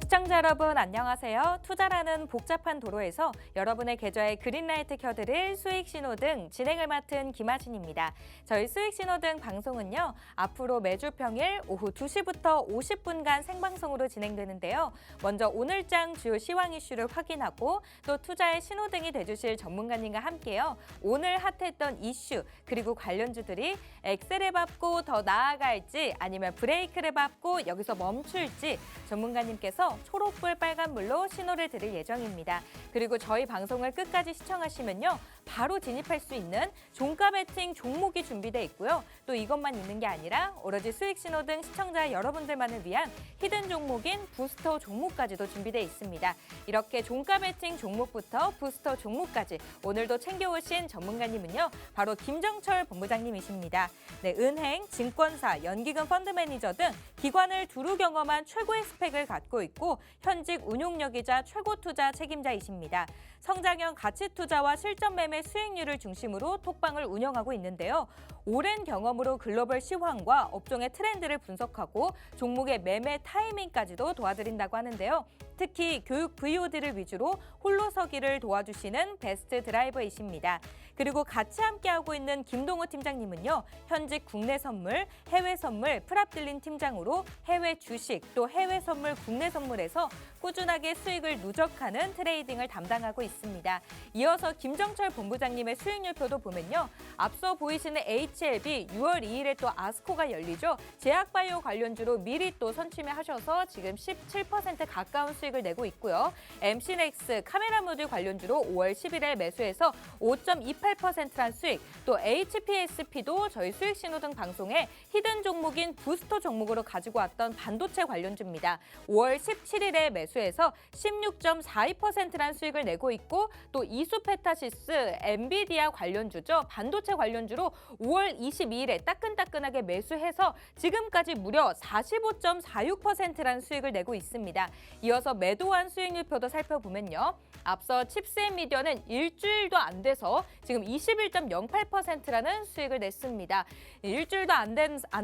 시청자 여러분 안녕하세요. 투자라는 복잡한 도로에서 여러분의 계좌에 그린라이트 켜드릴 수익신호등 진행을 맡은 김하진입니다. 저희 수익신호등 방송은요. 앞으로 매주 평일 오후 2시부터 50분간 생방송으로 진행되는데요. 먼저 오늘장 주요 시황 이슈를 확인하고 또 투자의 신호등이 돼주실 전문가님과 함께요. 오늘 핫했던 이슈 그리고 관련주들이 엑셀을 밟고 더 나아갈지 아니면 브레이크를 밟고 여기서 멈출지 전문가님께서 초록불 빨간불로 신호를 드릴 예정입니다. 그리고 저희 방송을 끝까지 시청하시면요. 바로 진입할 수 있는 종가 베팅 종목이 준비되어 있고요. 또 이것만 있는 게 아니라 오로지 수익신호등 시청자 여러분들만을 위한 히든 종목인 부스터 종목까지도 준비되어 있습니다. 이렇게 종가 베팅 종목부터 부스터 종목까지 오늘도 챙겨오신 전문가님은요. 바로 김정철 본부장님이십니다. 네, 은행, 증권사, 연기금 펀드 매니저 등 기관을 두루 경험한 최고의 스펙을 갖고 있고 현직 운용력이자 최고 투자 책임자이십니다. 성장형 가치 투자와 실전 매매 수익률을 중심으로 톡방을 운영하고 있는데요. 오랜 경험으로 글로벌 시황과 업종의 트렌드를 분석하고 종목의 매매 타이밍까지도 도와드린다고 하는데요. 특히 교육 VOD를 위주로 홀로 서기를 도와주시는 베스트 드라이버이십니다. 그리고 같이 함께하고 있는 김동호 팀장님은요. 현직 국내 선물, 해외 선물 프랍딜린 팀장으로 해외 주식 또 해외 선물, 국내 선물에서 꾸준하게 수익을 누적하는 트레이딩을 담당하고 있습니다. 이어서 김정철 본부장님의 수익률표도 보면요. 앞서 보이시는 HLB 6월 2일에 또 아스코가 열리죠. 제약바이오 관련주로 미리 또 선취매하셔서 지금 17% 가까운 수익을 내고 있고요. MC넥스 카메라 모듈 관련주로 5월 10일에 매수해서 5.28%란 수익, 또 HPSP도 저희 수익신호등 방송에 히든 종목인 부스터 종목으로 가지고 왔던 반도체 관련주입니다. 5월 17일에 매수해서 16.42%란 수익을 내고 있고 또 이수페타시스 엔비디아 관련주죠. 반도체 관련주로 5월 22일에 따끈따끈하게 매수해서 지금까지 무려 45.46%란 수익을 내고 있습니다. 이어서 매도한 수익률표도 살펴보면요. 앞서 칩스앤미디어는 일주일도 안 돼서 지금 21.08%라는 수익을 냈습니다. 일주일도 안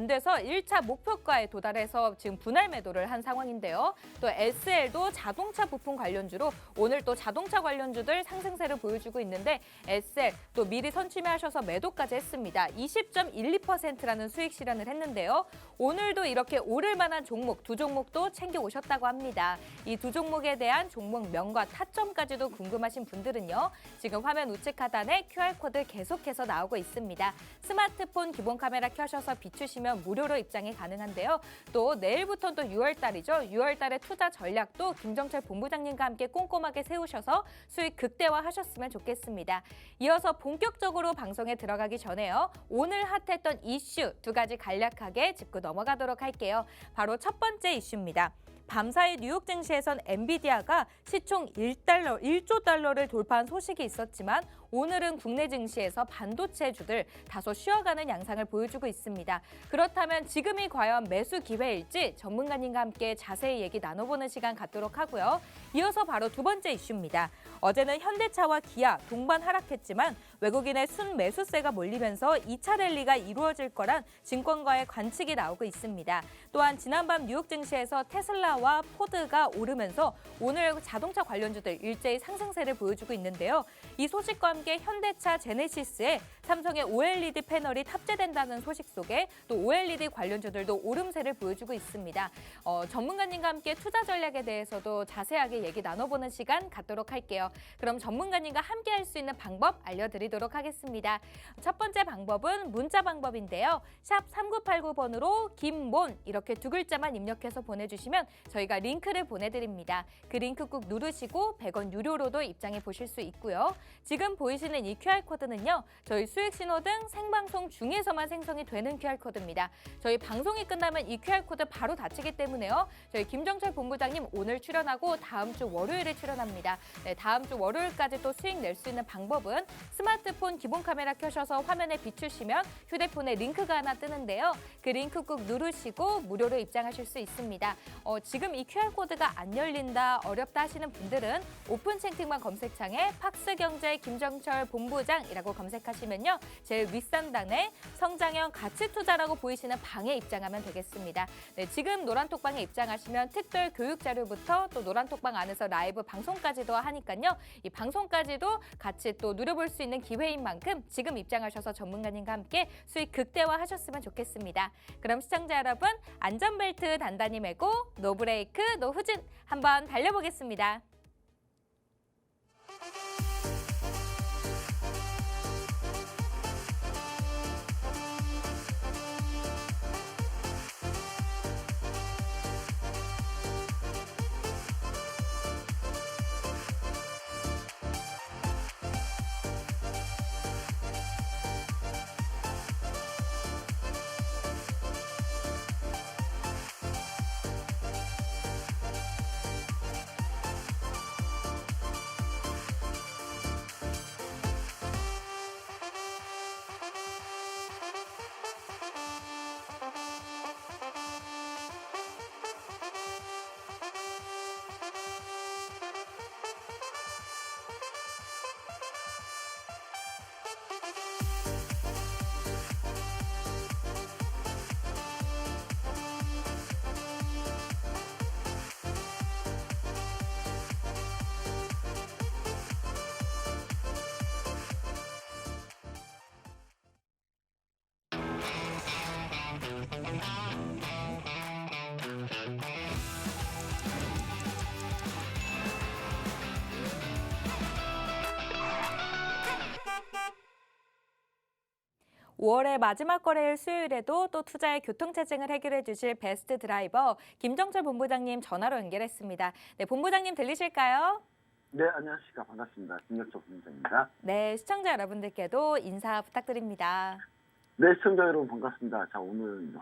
돼서 1차 목표가에 도달해서 지금 분할 매도를 한 상황인데요. 또 SL도 자동차 부품 관련주로 오늘 또 자동차 관련주들 상승세를 보여주고 있는데 SL 또 미리 선취매하셔서 매도까지 했습니다. 20.12%라는 수익 실현을 했는데요. 오늘도 이렇게 오를 만한 종목 두 종목도 챙겨오셨다고 합니다. 이 두 종목에 대한 종목명과 타점까지도 궁금하신 분들은요. 지금 화면 우측 하단에 QR코드 계속해서 나오고 있습니다. 스마트폰 기본 카메라 켜셔서 비추시면 무료로 입장이 가능한데요. 또 내일부터는 또 6월달이죠. 6월달에 투자 전략도 김정철 본부장님과 함께 꼼꼼하게 세우셔서 수익 극대화하셨으면 좋겠습니다. 이어서 본격적으로 방송에 들어가기 전에요. 오늘 핫했던 이슈 두 가지 간략하게 짚고 넘어가도록 할게요. 바로 첫 번째 이슈입니다. 밤사이 뉴욕 증시에선 엔비디아가 시총 1조 달러를 돌파한 소식이 있었지만 오늘은 국내 증시에서 반도체주들 다소 쉬어가는 양상을 보여주고 있습니다. 그렇다면 지금이 과연 매수 기회일지 전문가님과 함께 자세히 얘기 나눠보는 시간 갖도록 하고요. 이어서 바로 두 번째 이슈입니다. 어제는 현대차와 기아 동반 하락했지만 외국인의 순매수세가 몰리면서 2차 랠리가 이루어질 거란 증권가의 관측이 나오고 있습니다. 또한 지난밤 뉴욕 증시에서 테슬라와 포드가 오르면서 오늘 자동차 관련주들 일제히 상승세를 보여주고 있는데요. 이 소식과 함께 현대차 제네시스에 삼성의 OLED 패널이 탑재된다는 소식 속에 또 OLED 관련주들도 오름세를 보여주고 있습니다. 전문가님과 함께 투자 전략에 대해서도 자세하게 얘기 나눠보는 시간 갖도록 할게요. 그럼 전문가님과 함께 할 수 있는 방법 알려드리도록 하겠습니다. 첫 번째 방법은 문자 방법인데요. 샵 3989번으로 김몬 이렇게 두 글자만 입력해서 보내주시면 저희가 링크를 보내드립니다. 그 링크 꾹 누르시고 100원 유료로도 입장해 보실 수 있고요. 지금 보이시는 이 QR코드는요. 저희 수익신호등 생방송 중에서만 생성이 되는 QR코드입니다. 저희 방송이 끝나면 이 QR코드 바로 닫히기 때문에요. 저희 김정철 본부장님 오늘 출연하고 다음 주 월요일에 출연합니다. 네, 다음 주 월요일까지 또 수익 낼 수 있는 방법은 스마트폰 기본 카메라 켜셔서 화면에 비추시면 휴대폰에 링크가 하나 뜨는데요. 그 링크 꾹 누르시고 무료로 입장하실 수 있습니다. 지금 이 QR코드가 안 열린다, 어렵다 하시는 분들은 오픈 채팅방 검색창에 팍스경제 김정철 김정철 본부장이라고 검색하시면요. 제일 윗상단에 성장형 가치 투자라고 보이시는 방에 입장하면 되겠습니다. 네, 지금 노란톡방에 입장하시면 특별 교육 자료부터 또 노란톡방 안에서 라이브 방송까지도 하니까요. 이 방송까지도 같이 또 누려볼 수 있는 기회인 만큼 지금 입장하셔서 전문가님과 함께 수익 극대화하셨으면 좋겠습니다. 그럼 시청자 여러분, 안전벨트 단단히 매고 노브레이크, 노후진 한번 달려보겠습니다. (5월의) 마지막 거래일 수요일에도 또 투자의 교통체증을 해결해 주실 베스트 드라이버 김정철 본부장님 전화로 연결했습니다. 네, 본부장님 들리실까요? 네, 안녕하십니까. 반갑습니다. 김정철 본부장입니다. 네, 시청자 여러분들께도 인사 부탁드립니다. 네, 시청자 여러분 반갑습니다. 자, 오늘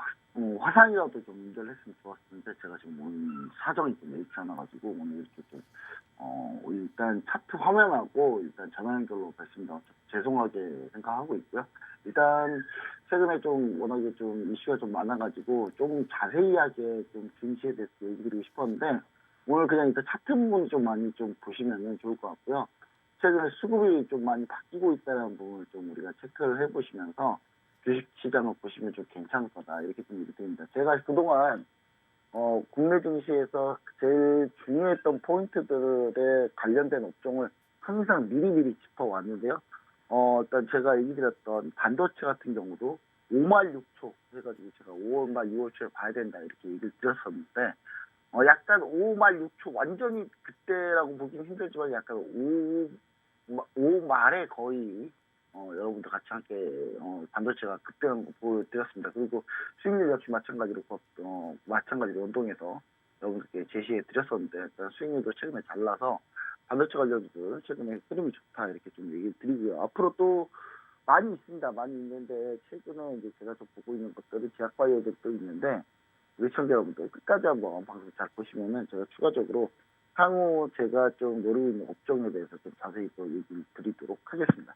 화상이라도 좀 연결을 했으면 좋았는데 제가 지금 오늘 사정이 좀 여의치 않아가지고 오늘 이렇게 좀 일단 차트 화면하고 일단 전화 연결로 뵀습니다. 죄송하게 생각하고 있고요. 일단 최근에 좀 워낙에 좀 이슈가 좀 많아가지고 좀 자세히하게 좀 증시에 대해서 얘기 드리고 싶었는데 오늘 그냥 일단 차트 부분 좀 많이 좀 보시면은 좋을 것 같고요. 최근에 수급이 좀 많이 바뀌고 있다는 부분을 좀 우리가 체크를 해보시면서 주식 시장을 보시면 좀 괜찮을 거다 이렇게 좀 얘기 드립니다. 제가 그동안 국내 증시에서 제일 중요했던 포인트들에 관련된 업종을 항상 미리미리 짚어왔는데요. 일단 제가 얘기 드렸던 반도체 같은 경우도 5말 6초 해가지고 제가 5월 말 6월 초에 봐야 된다 이렇게 얘기를 드렸었는데 약간 5말 6초 완전히 그때라고 보기는 힘들지만 약간 5 말에 거의 여러분들 같이 함께 반도체가 급변한 거 보여드렸습니다. 그리고 수익률 역시 마찬가지로 연동해서 여러분들께 제시해 드렸었는데 일단 수익률도 최근에 잘 나서 반도체 관련주들 최근에 흐름이 좋다 이렇게 좀 얘기를 드리고요. 앞으로 또 많이 있습니다. 많이 있는데 최근에 이제 제가 좀 보고 있는 것들은 제약바이오들도 있는데 우리 시청자 여러분들 끝까지 한번 방송 잘 보시면은 제가 추가적으로 향후 제가 좀 노리고 있는 업종에 대해서 좀 자세히 또 얘기를 드리도록 하겠습니다.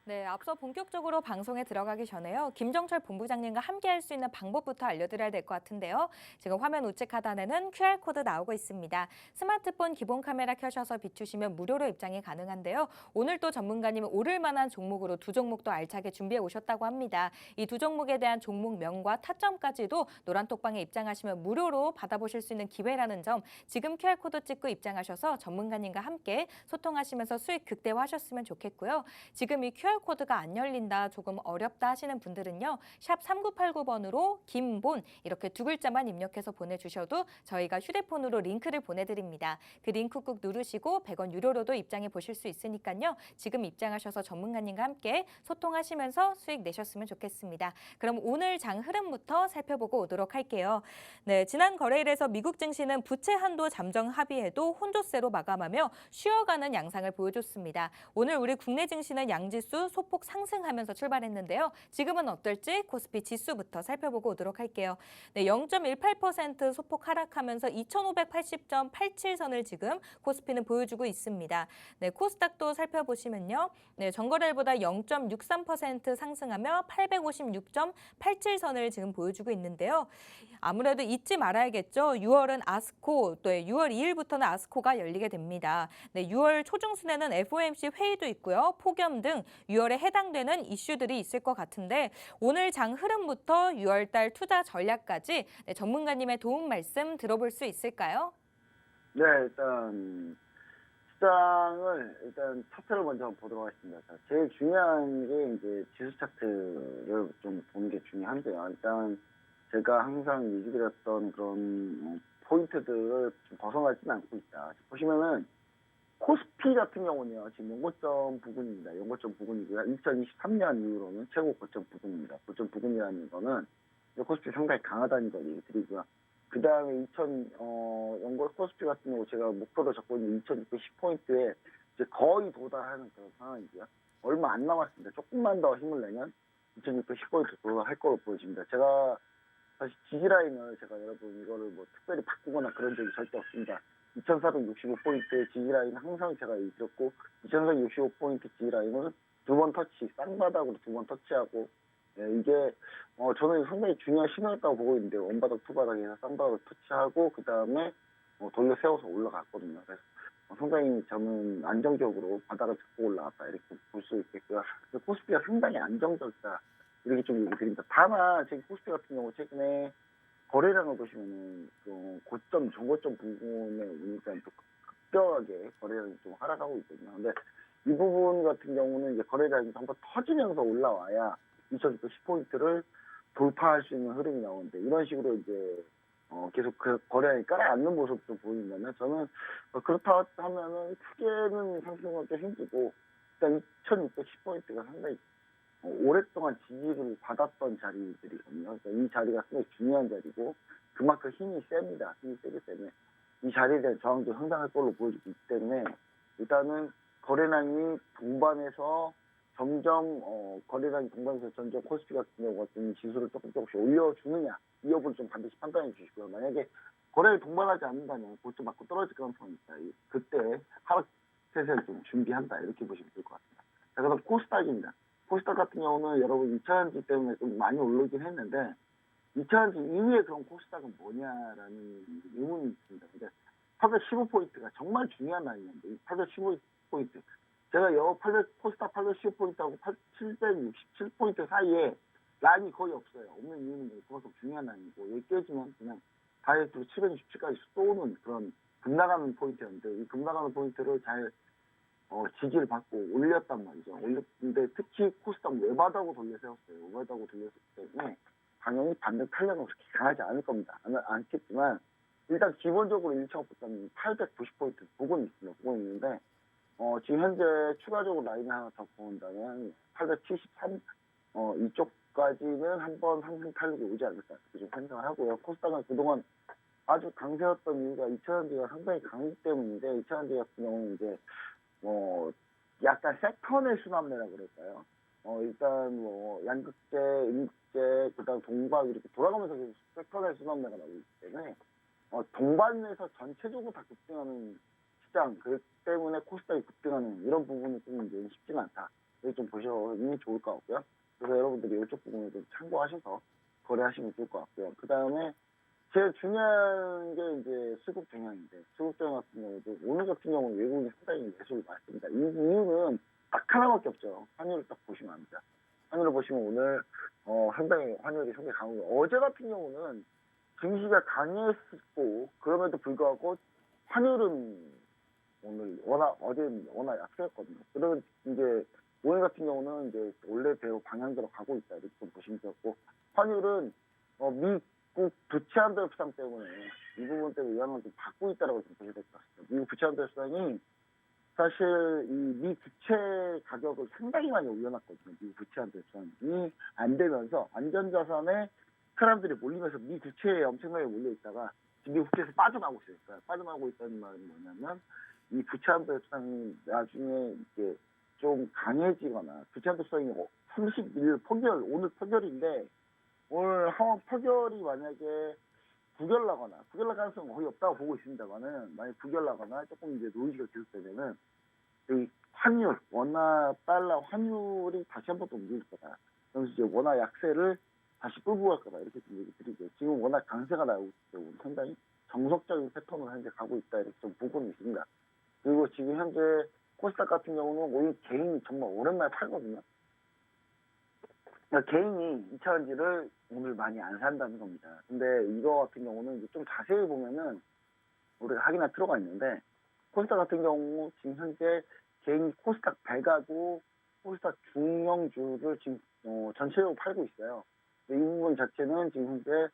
네, 앞서 본격적으로 방송에 들어가기 전에요. 김정철 본부장님과 함께 할 수 있는 방법부터 알려드려야 될 것 같은데요. 지금 화면 우측 하단에는 QR코드 나오고 있습니다. 스마트폰 기본 카메라 켜셔서 비추시면 무료로 입장이 가능한데요. 오늘 또 전문가님은 오를 만한 종목으로 두 종목도 알차게 준비해 오셨다고 합니다. 이 두 종목에 대한 종목명과 타점까지도 노란톡방에 입장하시면 무료로 받아보실 수 있는 기회라는 점 지금 QR코드 찍고 입장하셔서 전문가님과 함께 소통하시면서 수익 극대화하셨으면 좋겠고요. 지금 이 QR코드가 안 열린다, 조금 어렵다 하시는 분들은요. 샵 3989번으로 김본 이렇게 두 글자만 입력해서 보내주셔도 저희가 휴대폰으로 링크를 보내드립니다. 그 링크 꾹 누르시고 100원 유료로도 입장해 보실 수 있으니까요. 지금 입장하셔서 전문가님과 함께 소통하시면서 수익 내셨으면 좋겠습니다. 그럼 오늘 장 흐름부터 살펴보고 오도록 할게요. 네, 지난 거래일에서 미국 증시는 부채 한도 잠정 합의에도 혼조세로 마감하며 쉬어가는 양상을 보여줬습니다. 오늘 우리 국내 증시는 양지수 모두 소폭 상승하면서 출발했는데요. 지금은 어떨지 코스피 지수부터 살펴보고 오도록 할게요. 네, 0.18% 소폭 하락하면서 2580.87선을 지금 코스피는 보여주고 있습니다. 네, 코스닥도 살펴보시면요. 네, 전거래일보다 0.63% 상승하며 856.87선을 지금 보여주고 있는데요. 아무래도 잊지 말아야겠죠. 6월은 아스코, 또 6월 2일부터는 아스코가 열리게 됩니다. 네, 6월 초중순에는 FOMC 회의도 있고요. 폭염 등 6월에 해당되는 이슈들이 있을 것 같은데 오늘 장 흐름부터 6월달 투자 전략까지 네, 전문가님의 도움 말씀 들어볼 수 있을까요? 네, 일단 시장을 차트를 먼저 한번 보도록 하겠습니다. 자, 제일 중요한 게 이제 지수 차트를 좀 보는 게 중요한데요. 일단 제가 항상 얘기드렸던 그런 포인트들을 좀 벗어나지는 않고 있다. 보시면은 코스피 같은 경우는요, 지금 연고점 부근입니다. 연고점 부근이고요. 2023년 이후로는 최고 고점 부근입니다. 고점 부근이라는 거는 코스피 상당히 강하다는 걸 얘기 드리고요. 그 다음에 연고 코스피 같은 경우 제가 목표로 잡고 있는 2610포인트에 이제 거의 도달하는 그런 상황이고요. 얼마 안 남았습니다. 조금만 더 힘을 내면 2610포인트 도달할 거로 보여집니다. 제가 사실 지지라인을 제가 여러분 이거를 뭐 특별히 바꾸거나 그런 적이 절대 없습니다. 2465포인트 지지라인 항상 제가 얘기했고 2465포인트 지지라인을 두 번 터치, 쌍바닥으로 두 번 터치하고 이게 저는 상당히 중요한 신호였다고 보고 있는데 원바닥, 투바닥에서 쌍바닥을 터치하고 그 다음에 돌려 세워서 올라갔거든요. 그래서 상당히 저는 안정적으로 바닥을 잡고 올라갔다 이렇게 볼 수 있겠고요. 코스피가 상당히 안정적이다 이렇게 좀 얘기 드립니다. 다만 제 코스피 같은 경우 최근에 거래량을 보시면은 고점, 정고점 부분에 오니까 또 급격하게 거래량이 좀 하락하고 있거든요. 근데 이 부분 같은 경우는 이제 거래량이 한번 터지면서 올라와야 2610포인트를 돌파할 수 있는 흐름이 나오는데 이런 식으로 이제 계속 그 거래량이 깔아앉는 모습도 보이면은 저는 그렇다 하면은 크게는 상승하기 힘들고 일단 2610포인트가 상당히 오랫동안 지지를 받았던 자리들이거든요. 그러니까 이 자리가 상당히 중요한 자리고 그만큼 힘이 셉니다. 힘이 세기 때문에 이 자리에 대한 저항도 상당할 걸로 보여지기 때문에 일단은 거래량이 동반해서 점점 코스피 같은 경우 같은 지수를 조금씩 올려주느냐 이 여부를 좀 반드시 판단해 주시고요. 만약에 거래를 동반하지 않는다면 고점 맞고 떨어질 가능성이 있다. 그때 하락 태세를 좀 준비한다 이렇게 보시면 될 것 같습니다. 자, 그다음 코스닥입니다. 코스닥 같은 경우는 여러분 2차전지 때문에 좀 많이 오르긴 했는데 2차전지 이후에 그럼 코스닥은 뭐냐라는 의문이 있습니다. 근데 815포인트가 정말 중요한 라인인데 이 815포인트 제가 코스닥 815포인트하고 767포인트 사이에 라인이 거의 없어요. 없는 이유는 그만큼 중요한 라인이고 여기 깨지면 그냥 다이렉트로 767까지 쏘는 그런 급나가는 포인트였는데 이 급나가는 포인트를 잘 지지를 받고 올렸단 말이죠. 올렸는데 특히 코스닥 외바닥으로 돌려 세웠어요. 외바닥으로 돌려 세웠기 때문에 당연히 반등 탄력은 그렇게 강하지 않을 겁니다. 않겠지만 일단 기본적으로 1차원 보다는 890포인트 부근이 있습니다. 부근이 있는데 지금 현재 추가적으로 라인을 하나 더 보온다면 873 이쪽까지는 한번 상승 탄력이 오지 않을까 이렇게 좀 생각을 하고요. 코스닥은 그동안 아주 강세였던 이유가 2차전지가 상당히 강하기 때문인데 2차전지 같은 경우는 이제 약간 세컨의 순환매라 그럴까요? 일단 양극재, 음극재, 그다음 동박 이렇게 돌아가면서 계속 세컨의 순환매가 나오고 있기 때문에 동반에서 전체적으로 다 급등하는 시장, 그 때문에 코스닥이 급등하는 이런 부분이 좀 이제 쉽지는 않다. 이렇게 좀 보시면 좋을 것 같고요. 그래서 여러분들이 이쪽 부분을 좀 참고하셔서 거래하시면 좋을 것 같고요. 그 다음에 제일 중요한 게 이제 수급 동향인데 수급 동향 같은 경우도 오늘 같은 경우는 외국인이 상당히 매수를 많습니다. 이 이유는 딱 하나밖에 없죠. 환율을 딱 보시면 압니다. 환율을 보시면 오늘 상당히 환율이 상당히 강하고 어제 같은 경우는 증시가 강했고 그럼에도 불구하고 환율은 어제는 워낙 약세였거든요. 그러면 이제 오늘 같은 경우는 이제 원래대로 방향대로 가고 있다 이렇게 좀 보시면 되고 환율은 미국 부채한도 협상 때문에 이 부분 때문에 영향을 좀 받고 있다라고 좀 보셔야 될 것 같습니다. 미국 부채한도 협상이 사실 이 미 부채 가격을 상당히 많이 올려놨거든요. 미 부채한도 협상이 안 되면서 안전자산에 사람들이 몰리면서 미 부채에 엄청나게 몰려 있다가 지금 미 부채에서 빠져나오고 있어요. 빠져나오고 있다는 말은 뭐냐면 이 부채한도 협상이 나중에 이렇게 좀 강해지거나 교체 한도성이 30일 포결, 오늘 포결인데 오늘 하원 포결이 만약에 부결 나거나 부결 날 가능성은 거의 없다고 보고 있습니다만은 만약 부결 나거나 조금 이제 노이즈가 계속되면은 이 환율, 원화 달러 환율이 다시 한번 또 움직일 거다. 그래서 이제 원화 약세를 다시 끌고 갈 거다. 이렇게 좀 얘기 드리죠. 지금 워낙 강세가 나오고 있기 때문에 상당히 정석적인 패턴으로 현재 가고 있다. 이렇게 좀 보고는 있습니다. 그리고 지금 현재 코스닥 같은 경우는 오늘 개인이 정말 오랜만에 팔거든요. 그러니까 개인이 2차전지를 오늘 많이 안 산다는 겁니다. 근데 이거 같은 경우는 이제 좀 자세히 보면은 우리가 확인할 필요가 있는데 코스닥 같은 경우 지금 현재 개인 코스닥 100하고 코스닥 중형주를 지금 전체적으로 팔고 있어요. 근데 이 부분 자체는 지금 현재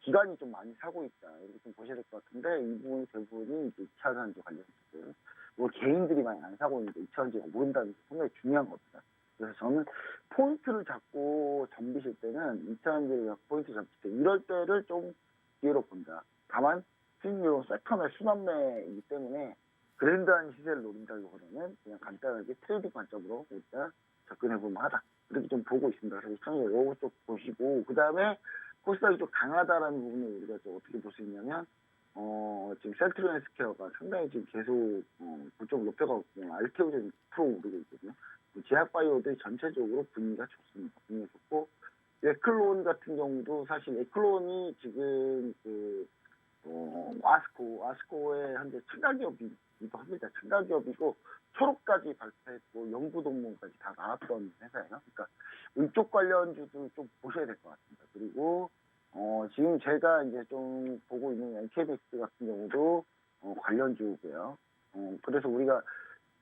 기관이 좀 많이 사고 있다. 이렇게 좀 보셔야 될 것 같은데 이 부분 대부분이 이제 2차전지 관련주들. 뭐 개인들이 많이 안 사고 있는데 2차전지가 모른다는 게 상당히 중요한 겁니다. 그래서 저는 포인트를 잡고 덤비실 때는 2차전지를 포인트 잡을 때 이럴 때를 좀 기회로 본다. 다만 수익률은 세컨의 순환매이기 때문에 그랜드한 시세를 노린다기보다는 그냥 간단하게 트레이딩 관점으로 일단 접근해보면 하다. 이렇게 좀 보고 있습니다. 그래서 시청자 요거 좀 보시고 그 다음에 코스닥이 좀 강하다라는 부분을 우리가 좀 어떻게 볼 수 있냐면 지금 셀트리온 헬스케어가 상당히 지금 계속 고점을 높여가고 있거든요. RKO 6% 오르고 있거든요. 제약바이오들이 전체적으로 분위기가 좋습니다. 분위기가 좋고 에클론 같은 경우도 사실 에클론이 지금 아스코의 현재 첨가기업이기도 합니다. 첨가기업이고 초록까지 발표했고 연구동문까지 다 나왔던 회사예요. 그러니까 이쪽 관련주도 좀 보셔야 될 것 같습니다. 그리고 지금 제가 이제 좀 보고 있는 NKBX 같은 경우도 관련주고요. 그래서 우리가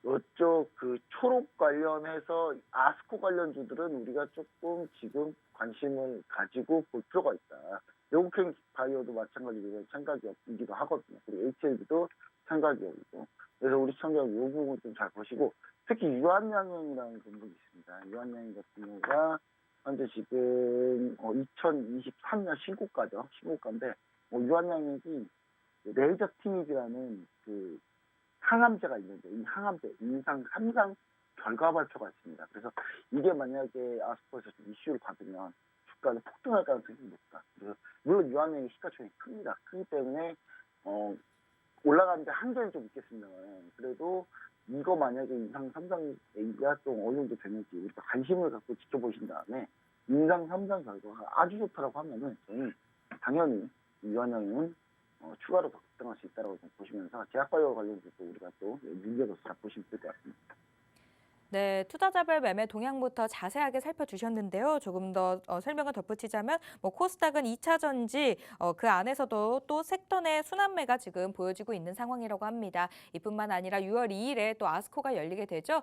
이쪽 그 초록 관련해서 아스코 관련주들은 우리가 조금 지금 관심을 가지고 볼 필요가 있다. 영국행 바이오도 마찬가지로 참가기업이기도 하거든요. 그리고 HLB도 참가기업이고. 그래서 우리 시청자 이 부분 좀 잘 보시고 특히 유한양행이라는 종목이 있습니다. 유한양행 같은 경우가 현재 지금 2023년 신고가죠. 신고가인데 유한양행이 레이저 티미지라는 그 항암제가 있는데 이 항암제 임상 3상 결과 발표가 있습니다. 그래서 이게 만약에 아스코에서 좀 이슈를 받으면 주가는 폭등할 가능성이 높다. 그래서 물론 유한양의 시가총액이 큽니다. 크기 때문에 올라가는데 한계는 좀 있겠습니다만 그래도 이거 만약에 임상 3상 얘기가 좀 어느 정도 되는지 우리가 관심을 갖고 지켜보신 다음에 임상 3상 결과가 아주 좋다라고 하면은 저는 당연히 유한양은 추가로 더 급등할 수 있다고 좀 보시면서 제약바이오 관련주도 우리가 또 눈여겨서 잘 보시면 될 것 같습니다. 네, 투자자별 매매 동향부터 자세하게 살펴주셨는데요. 조금 더 설명을 덧붙이자면 코스닥은 2차전지 그 안에서도 또 섹터 내 순환매가 지금 보여지고 있는 상황이라고 합니다. 이뿐만 아니라 6월 2일에 또 아스코가 열리게 되죠.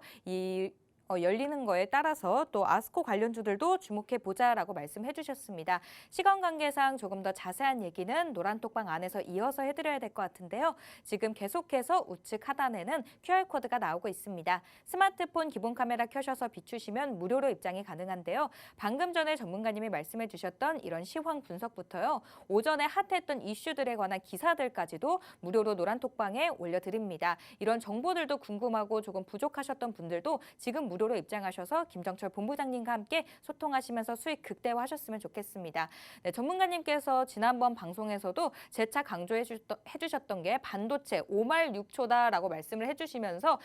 열리는 거에 따라서 또 아스코 관련주들도 주목해 보자라고 말씀해 주셨습니다. 시간 관계상 조금 더 자세한 얘기는 노란톡방 안에서 이어서 해드려야 될 것 같은데요. 지금 계속해서 우측 하단에는 QR코드가 나오고 있습니다. 스마트폰 기본 카메라 켜셔서 비추시면 무료로 입장이 가능한데요. 방금 전에 전문가님이 말씀해 주셨던 이런 시황 분석부터요. 오전에 핫했던 이슈들에 관한 기사들까지도 무료로 노란톡방에 올려드립니다. 이런 정보들도 궁금하고 조금 부족하셨던 분들도 지금 무료로 입장하셔서 김정철 본부장님과 함께 소통하시면서 수익 극대화하셨으면 좋겠습니다. 네, 전문가님께서 지난번 방송에서도 재차 강조해 주셨던 게 반도체 5말 6초다라고 말씀을 해주시면서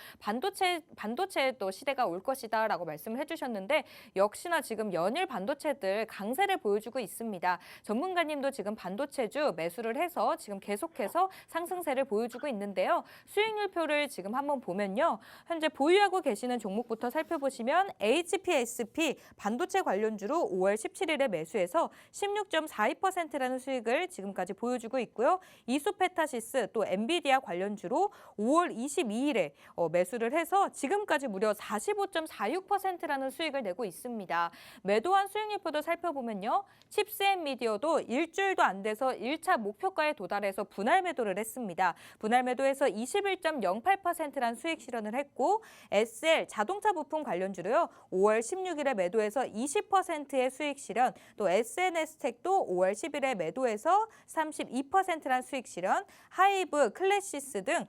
반도체에 또 시대가 올 것이다라고 말씀을 해주셨는데 역시나 지금 연일 반도체들 강세를 보여주고 있습니다. 전문가님도 지금 반도체주 매수를 해서 지금 계속해서 상승세를 보여주고 있는데요. 수익률표를 지금 한번 보면요. 현재 보유하고 계시는 종목부터 살펴보시면 HPSP 반도체 관련주로 5월 17일에 매수해서 16.42%라는 수익을 지금까지 보여주고 있고요. 이수페타시스 또 엔비디아 관련주로 5월 22일에 매수를 해서 지금까지 무려 45.46%라는 수익을 내고 있습니다. 매도한 수익률표도 살펴보면요. 칩스앤미디어도 일주일도 안 돼서 1차 목표가에 도달해서 분할 매도를 했습니다. 분할 매도해서 21.08%라는 수익 실현을 했고 SL 자동차 부품 부품 관련주로요. 5월 16일에 매도해서 20%의 수익 실현, 또 SNS텍도 5월 10일에 매도해서 32%란 수익 실현, 하이브, 클래시스 등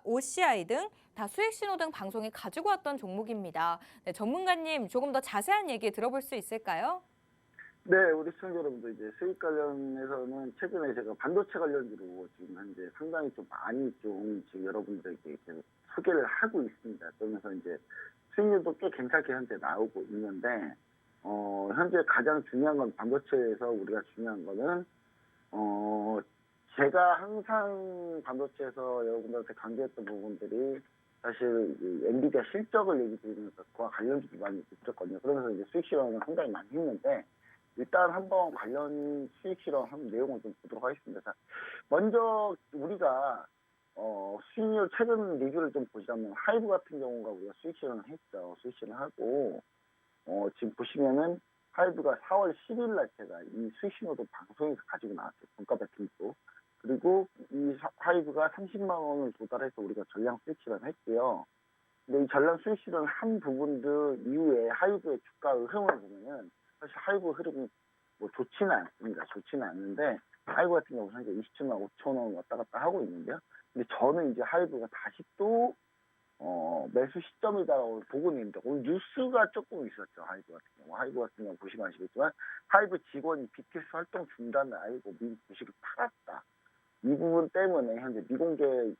OCI 등 다 수익 신호등 방송에 가지고 왔던 종목입니다. 네, 전문가님 조금 더 자세한 얘기 들어볼 수 있을까요? 네, 우리 시청자 여러분들 이제 수익 관련해서는 최근에 제가 반도체 관련주로 지금 현재 상당히 좀 많이 좀 지금 여러분들에게 계속 소개를 하고 있습니다. 그러면서 이제 수익률도 꽤 괜찮게 현재 나오고 있는데, 현재 가장 중요한 건 반도체에서 우리가 중요한 거는, 제가 항상 반도체에서 여러분들한테 강조했던 부분들이 사실 이 엔비디아 실적을 얘기 드리면서 그와 관련주도 많이 드렸거든요. 그러면서 이제 수익 실험을 상당히 많이 했는데, 일단 한번 관련 수익 실험 한 내용을 좀 보도록 하겠습니다. 자, 먼저 우리가 수익률 최근 리뷰를 좀 보자면 하이브 같은 경우가 우리가 수익 실험을 했죠. 수익 실험하고 지금 보시면은 하이브가 4월 10일 날 제가 이 수익 신호도 방송에서 가지고 나왔어요. 분가 배팅도. 그리고 이 하이브가 30만 원을 도달해서 우리가 전량 수익 실험을 했고요. 근데 이 전량 수익 실험 한 부분들 이후에 하이브의 주가 흐름을 보면은 사실 하이브 흐름이 뭐 좋지는 않습니다. 좋지는 않는데 하이브 같은 경우는 현재 27만 5천 원 왔다 갔다 하고 있는데요. 근데 저는 이제 하이브가 다시 또 매수 시점이다라고 보고는 있는데 오늘 뉴스가 조금 있었죠. 하이브 같은 경우. 하이브 같은 경우 보시면 아시겠지만 하이브 직원이 BTS 활동 중단을 알고 미리 주식을 팔았다. 이 부분 때문에 현재 미공개용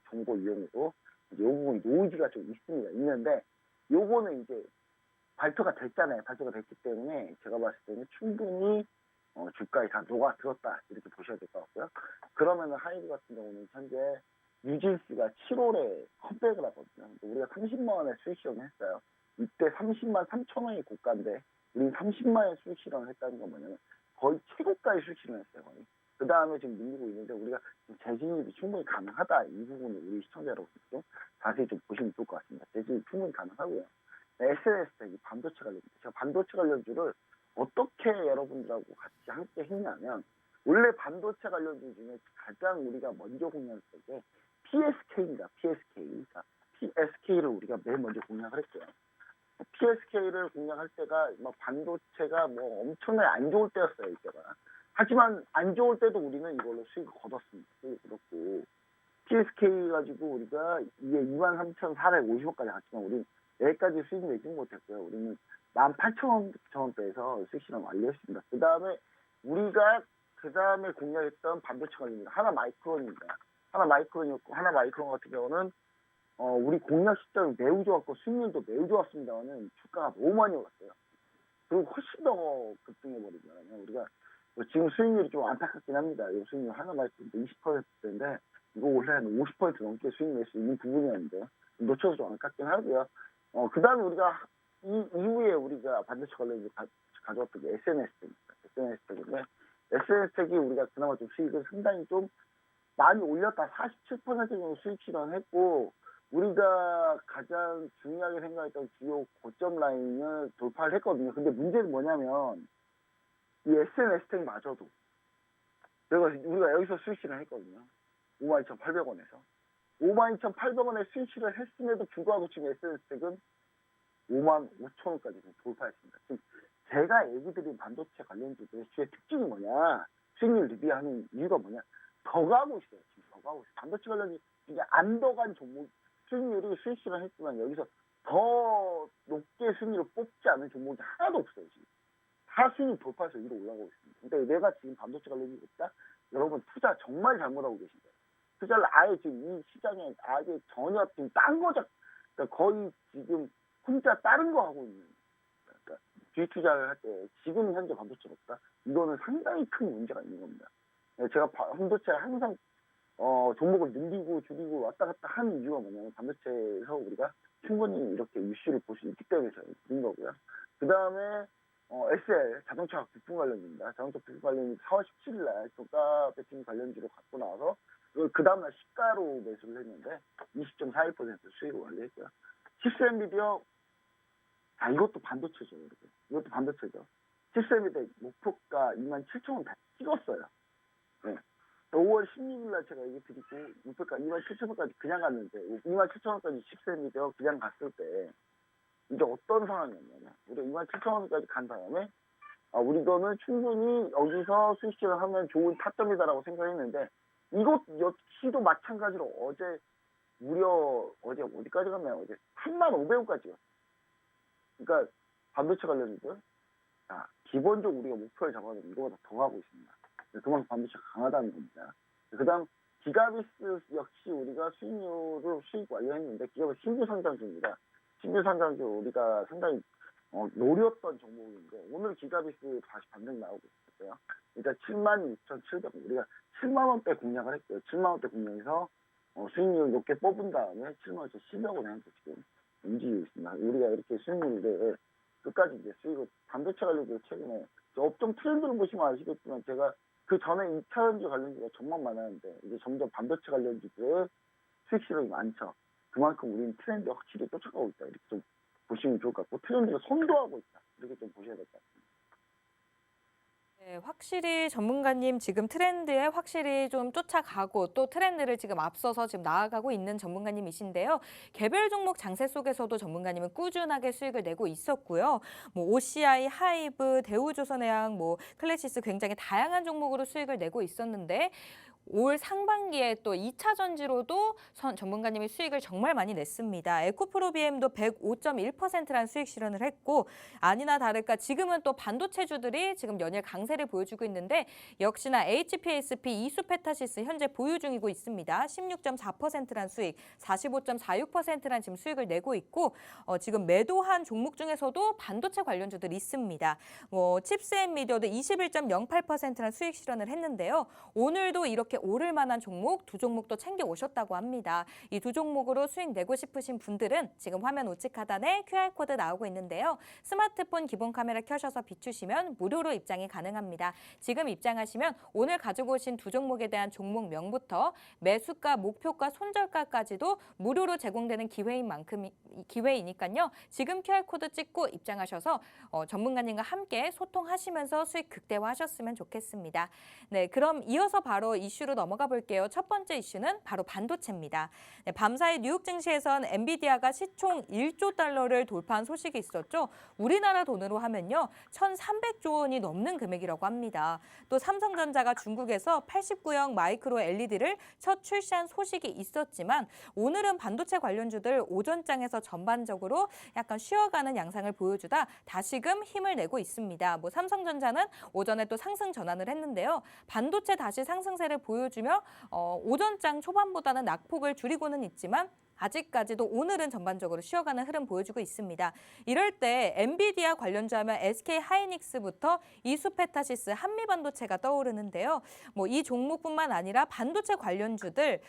정보 이용으로 이제 이 부분 노이즈가 좀 있습니다. 있는데 요거는 이제 발표가 됐잖아요. 발표가 됐기 때문에 제가 봤을 때는 충분히 주가에 다 녹아들었다 이렇게 보셔야 될 것 같고요. 그러면 하이브 같은 경우는 현재 뉴진스가 7월에 컴백을 하거든요. 우리가 30만 원에 수익 실험을 했어요. 이때 30만 3천 원이 고가인데 우리는 30만 원에 수익 실험을 했다는 건 뭐냐면 거의 최고가의 수익 실험을 했어요. 거의. 그 다음에 지금 밀리고 있는데 우리가 재진입이 충분히 가능하다. 이 부분을 우리 시청자 여러분들 좀 자세히 좀 보시면 좋을 것 같습니다. 재진입이 충분히 가능하고요. SNS텍이 반도체 관련주. 제가 반도체 관련주를 어떻게 여러분들하고 같이 함께 했냐면 원래 반도체 관련주 중에 가장 우리가 먼저 공략했던 게 PSK입니다. PSK. 자, PSK를 우리가 맨 먼저 공략을 했어요. PSK를 공략할 때가 막 반도체가 뭐 엄청나게 안 좋을 때였어요, 이때가. 하지만 안 좋을 때도 우리는 이걸로 수익을 거뒀습니다. 그렇고 PSK 가지고 우리가 이게 23,450원까지 갔지만 우리 여기까지 수익 내지 못했고요. 우리는 18,000원대에서 수익 실험 완료했습니다. 그 다음에 우리가 그 다음에 공략했던 반도체 관련입니다. 하나 마이크론입니다. 하나 마이크론이었고 하나 마이크론 같은 경우는 우리 공략 시점이 매우 좋았고 수익률도 매우 좋았습니다만은 주가가 너무 많이 올랐어요. 그리고 훨씬 더 급등해버리잖아요. 우리가 지금 수익률이 좀 안타깝긴 합니다. 이 수익률 하나 마이크론도 20%인데 이거 원래 한 50% 넘게 수익 낼 수 있는 부분이었는데 놓쳐서 좀 안타깝긴 하고요. 그 다음에 우리가 이후에 우리가 반도체 관련해서 가져왔던 게 SNS텍입니다. SNS텍인데 SNS텍이 우리가 그나마 좀 수익을 상당히 좀 많이 올렸다. 47% 정도 수익 실현했고 우리가 가장 중요하게 생각했던 주요 고점 라인을 돌파를 했거든요. 근데 문제는 뭐냐면 이 SNS텍마저도 우리가 여기서 수익 실현했거든요. 52,800원에서 52,800원에 수익 실현했음에도 불구하고 지금 SNS텍은 55,000원까지 돌파했습니다. 지금 제가 얘기 드린 반도체 관련주들의 주의 특징이 뭐냐, 수익률 리뷰하는 이유가 뭐냐, 더 가고 있어요. 지금 더 가고 있어요. 반도체 관련주 이게 안 더 간 종목 수익률이 수익 실현했지만 여기서 더 높게 수익률을 뽑지 않은 종목이 하나도 없어요. 지금 다 수익률 돌파해서 위로 올라가고 있습니다. 근데 내가 지금 반도체 관련주 없다? 여러분 투자 정말 잘못하고 계신데요. 투자를 아예 지금 이 시장에 아예 전혀 지금 딴 거죠. 그러니까 거의 지금 혼자 다른 거 하고 있는. 그러니까 주식 투자를 할 때 지금 현재 반도체가 없다? 이거는 상당히 큰 문제가 있는 겁니다. 제가 반도체 항상 종목을 늘리고 줄이고 왔다 갔다 하는 이유가 뭐냐면 반도체에서 우리가 충분히 이렇게 이슈를 볼 수 있기 때문에 저희 드린 거고요. 그 다음에 SL 자동차 부품 관련주입니다. 자동차 부품 관련주 4월 17일 날 주가 배팅 관련주로 갖고 나와서 그 다음날 시가로 매수를 했는데 20.41% 수익을 완료했고요. 칩스엔비디어 이것도 반도체죠. 이렇게. 이것도 반도체죠. 칩스엔비디어 목표가 27,000원 다 찍었어요. 네. 5월 16일 날 제가 얘기 드리고 목표가 27,000원까지 그냥 갔는데 27,000원까지 칩스엔비디어 그냥 갔을 때 이게 어떤 상황이었냐면 우리가 27,000원까지 간 다음에 우리 거는 충분히 여기서 수익 실현을 하면 좋은 타점이다라고 생각했는데 이것 역시도 마찬가지로 어제 무려 어제 어디까지 갔나요? 어제 35,000원까지 갔어요. 그러니까 반도체 관련주들 기본적으로 우리가 목표를 잡아놓은 이거보다 더 가고 있습니다. 그만큼 반도체가 강하다는 겁니다. 그 다음 기가비스 역시 우리가 수익 완료했는데 기가비스 신규 상장주입니다. 신규 상장주 우리가 상당히 노렸던 종목인데 오늘 기가비스 다시 반등 나오고 있었어요. 일단 76,700원 우리가 7만 원대 공략을 했고요. 7만 원대 공략해서 수익률 높게 뽑은 다음에 7만 원에서 10여 원에 한테 지금 움직이고 있습니다. 우리가 이렇게 수익률을 끝까지 이제 수익을 반도체 관련주 최근에 업종 트렌드를 보시면 아시겠지만 제가 그 전에 2차전지 관련주가 정말 많았는데 이제 점점 반도체 관련주들의 수익 실현이 많죠. 그만큼 우리는 트렌드 확실히 쫓아가고 있다. 이렇게 좀 보시면 좋을 것 같고 트렌드가 선도하고 있다. 이렇게 좀 보셔야 될 것 같습니다. 네, 확실히 전문가님 지금 트렌드에 확실히 좀 쫓아가고 또 트렌드를 지금 앞서서 지금 나아가고 있는 전문가님이신데요. 개별 종목 장세 속에서도 전문가님은 꾸준하게 수익을 내고 있었고요. 뭐 OCI, 하이브, 대우조선해양, 뭐 클래시스 굉장히 다양한 종목으로 수익을 내고 있었는데 올 상반기에 또 2차 전지로도 전문가님이 수익을 정말 많이 냈습니다. 에코프로비엠도 105.1%라는 수익 실현을 했고 아니나 다를까 지금은 또 반도체주들이 지금 연일 강세를 보여주고 있는데 역시나 HPSP, 이수페타시스 현재 보유 중이고 있습니다. 16.4%란 수익, 45.46%란 지금 수익을 내고 있고 지금 매도한 종목 중에서도 반도체 관련주들이 있습니다. 칩스앤미디어도 21.08%란 수익 실현을 했는데요. 오늘도 이렇게 오를 만한 종목 두 종목도 챙겨 오셨다고 합니다. 이 두 종목으로 수익 내고 싶으신 분들은 지금 화면 우측 하단에 QR코드 나오고 있는데요. 스마트폰 기본 카메라 켜셔서 비추시면 무료로 입장이 가능합니다. 지금 입장하시면 오늘 가지고 오신 두 종목에 대한 종목명부터 매수가, 목표가, 손절가까지도 무료로 제공되는 기회이니까요. 지금 QR코드 찍고 입장하셔서 전문가님과 함께 소통하시면서 수익 극대화하셨으면 좋겠습니다. 네, 그럼 이어서 바로 이슈로 넘어가 볼게요. 첫 번째 이슈는 바로 반도체입니다. 네, 밤사이 뉴욕 증시에선 엔비디아가 시총 1조 달러를 돌파한 소식이 있었죠. 우리나라 돈으로 하면요. 1,300조 원이 넘는 금액이라고 합니다. 또 삼성전자가 중국에서 89형 마이크로 LED를 첫 출시한 소식이 있었지만 오늘은 반도체 관련주들 오전장에서 전반적으로 약간 쉬어가는 양상을 보여주다 다시금 힘을 내고 있습니다. 삼성전자는 오전에 또 상승 전환을 했는데요. 반도체 다시 상승세를 보여주며 오전장 초반보다는 낙폭을 줄이고는 있지만 아직까지도 오늘은 전반적으로 쉬어가는 흐름 보여주고 있습니다. 이럴 때 엔비디아 관련주 하면 SK 하이닉스부터 이수페타시스, 한미반도체가 떠오르는데요. 이 종목뿐만 아니라 반도체 관련주들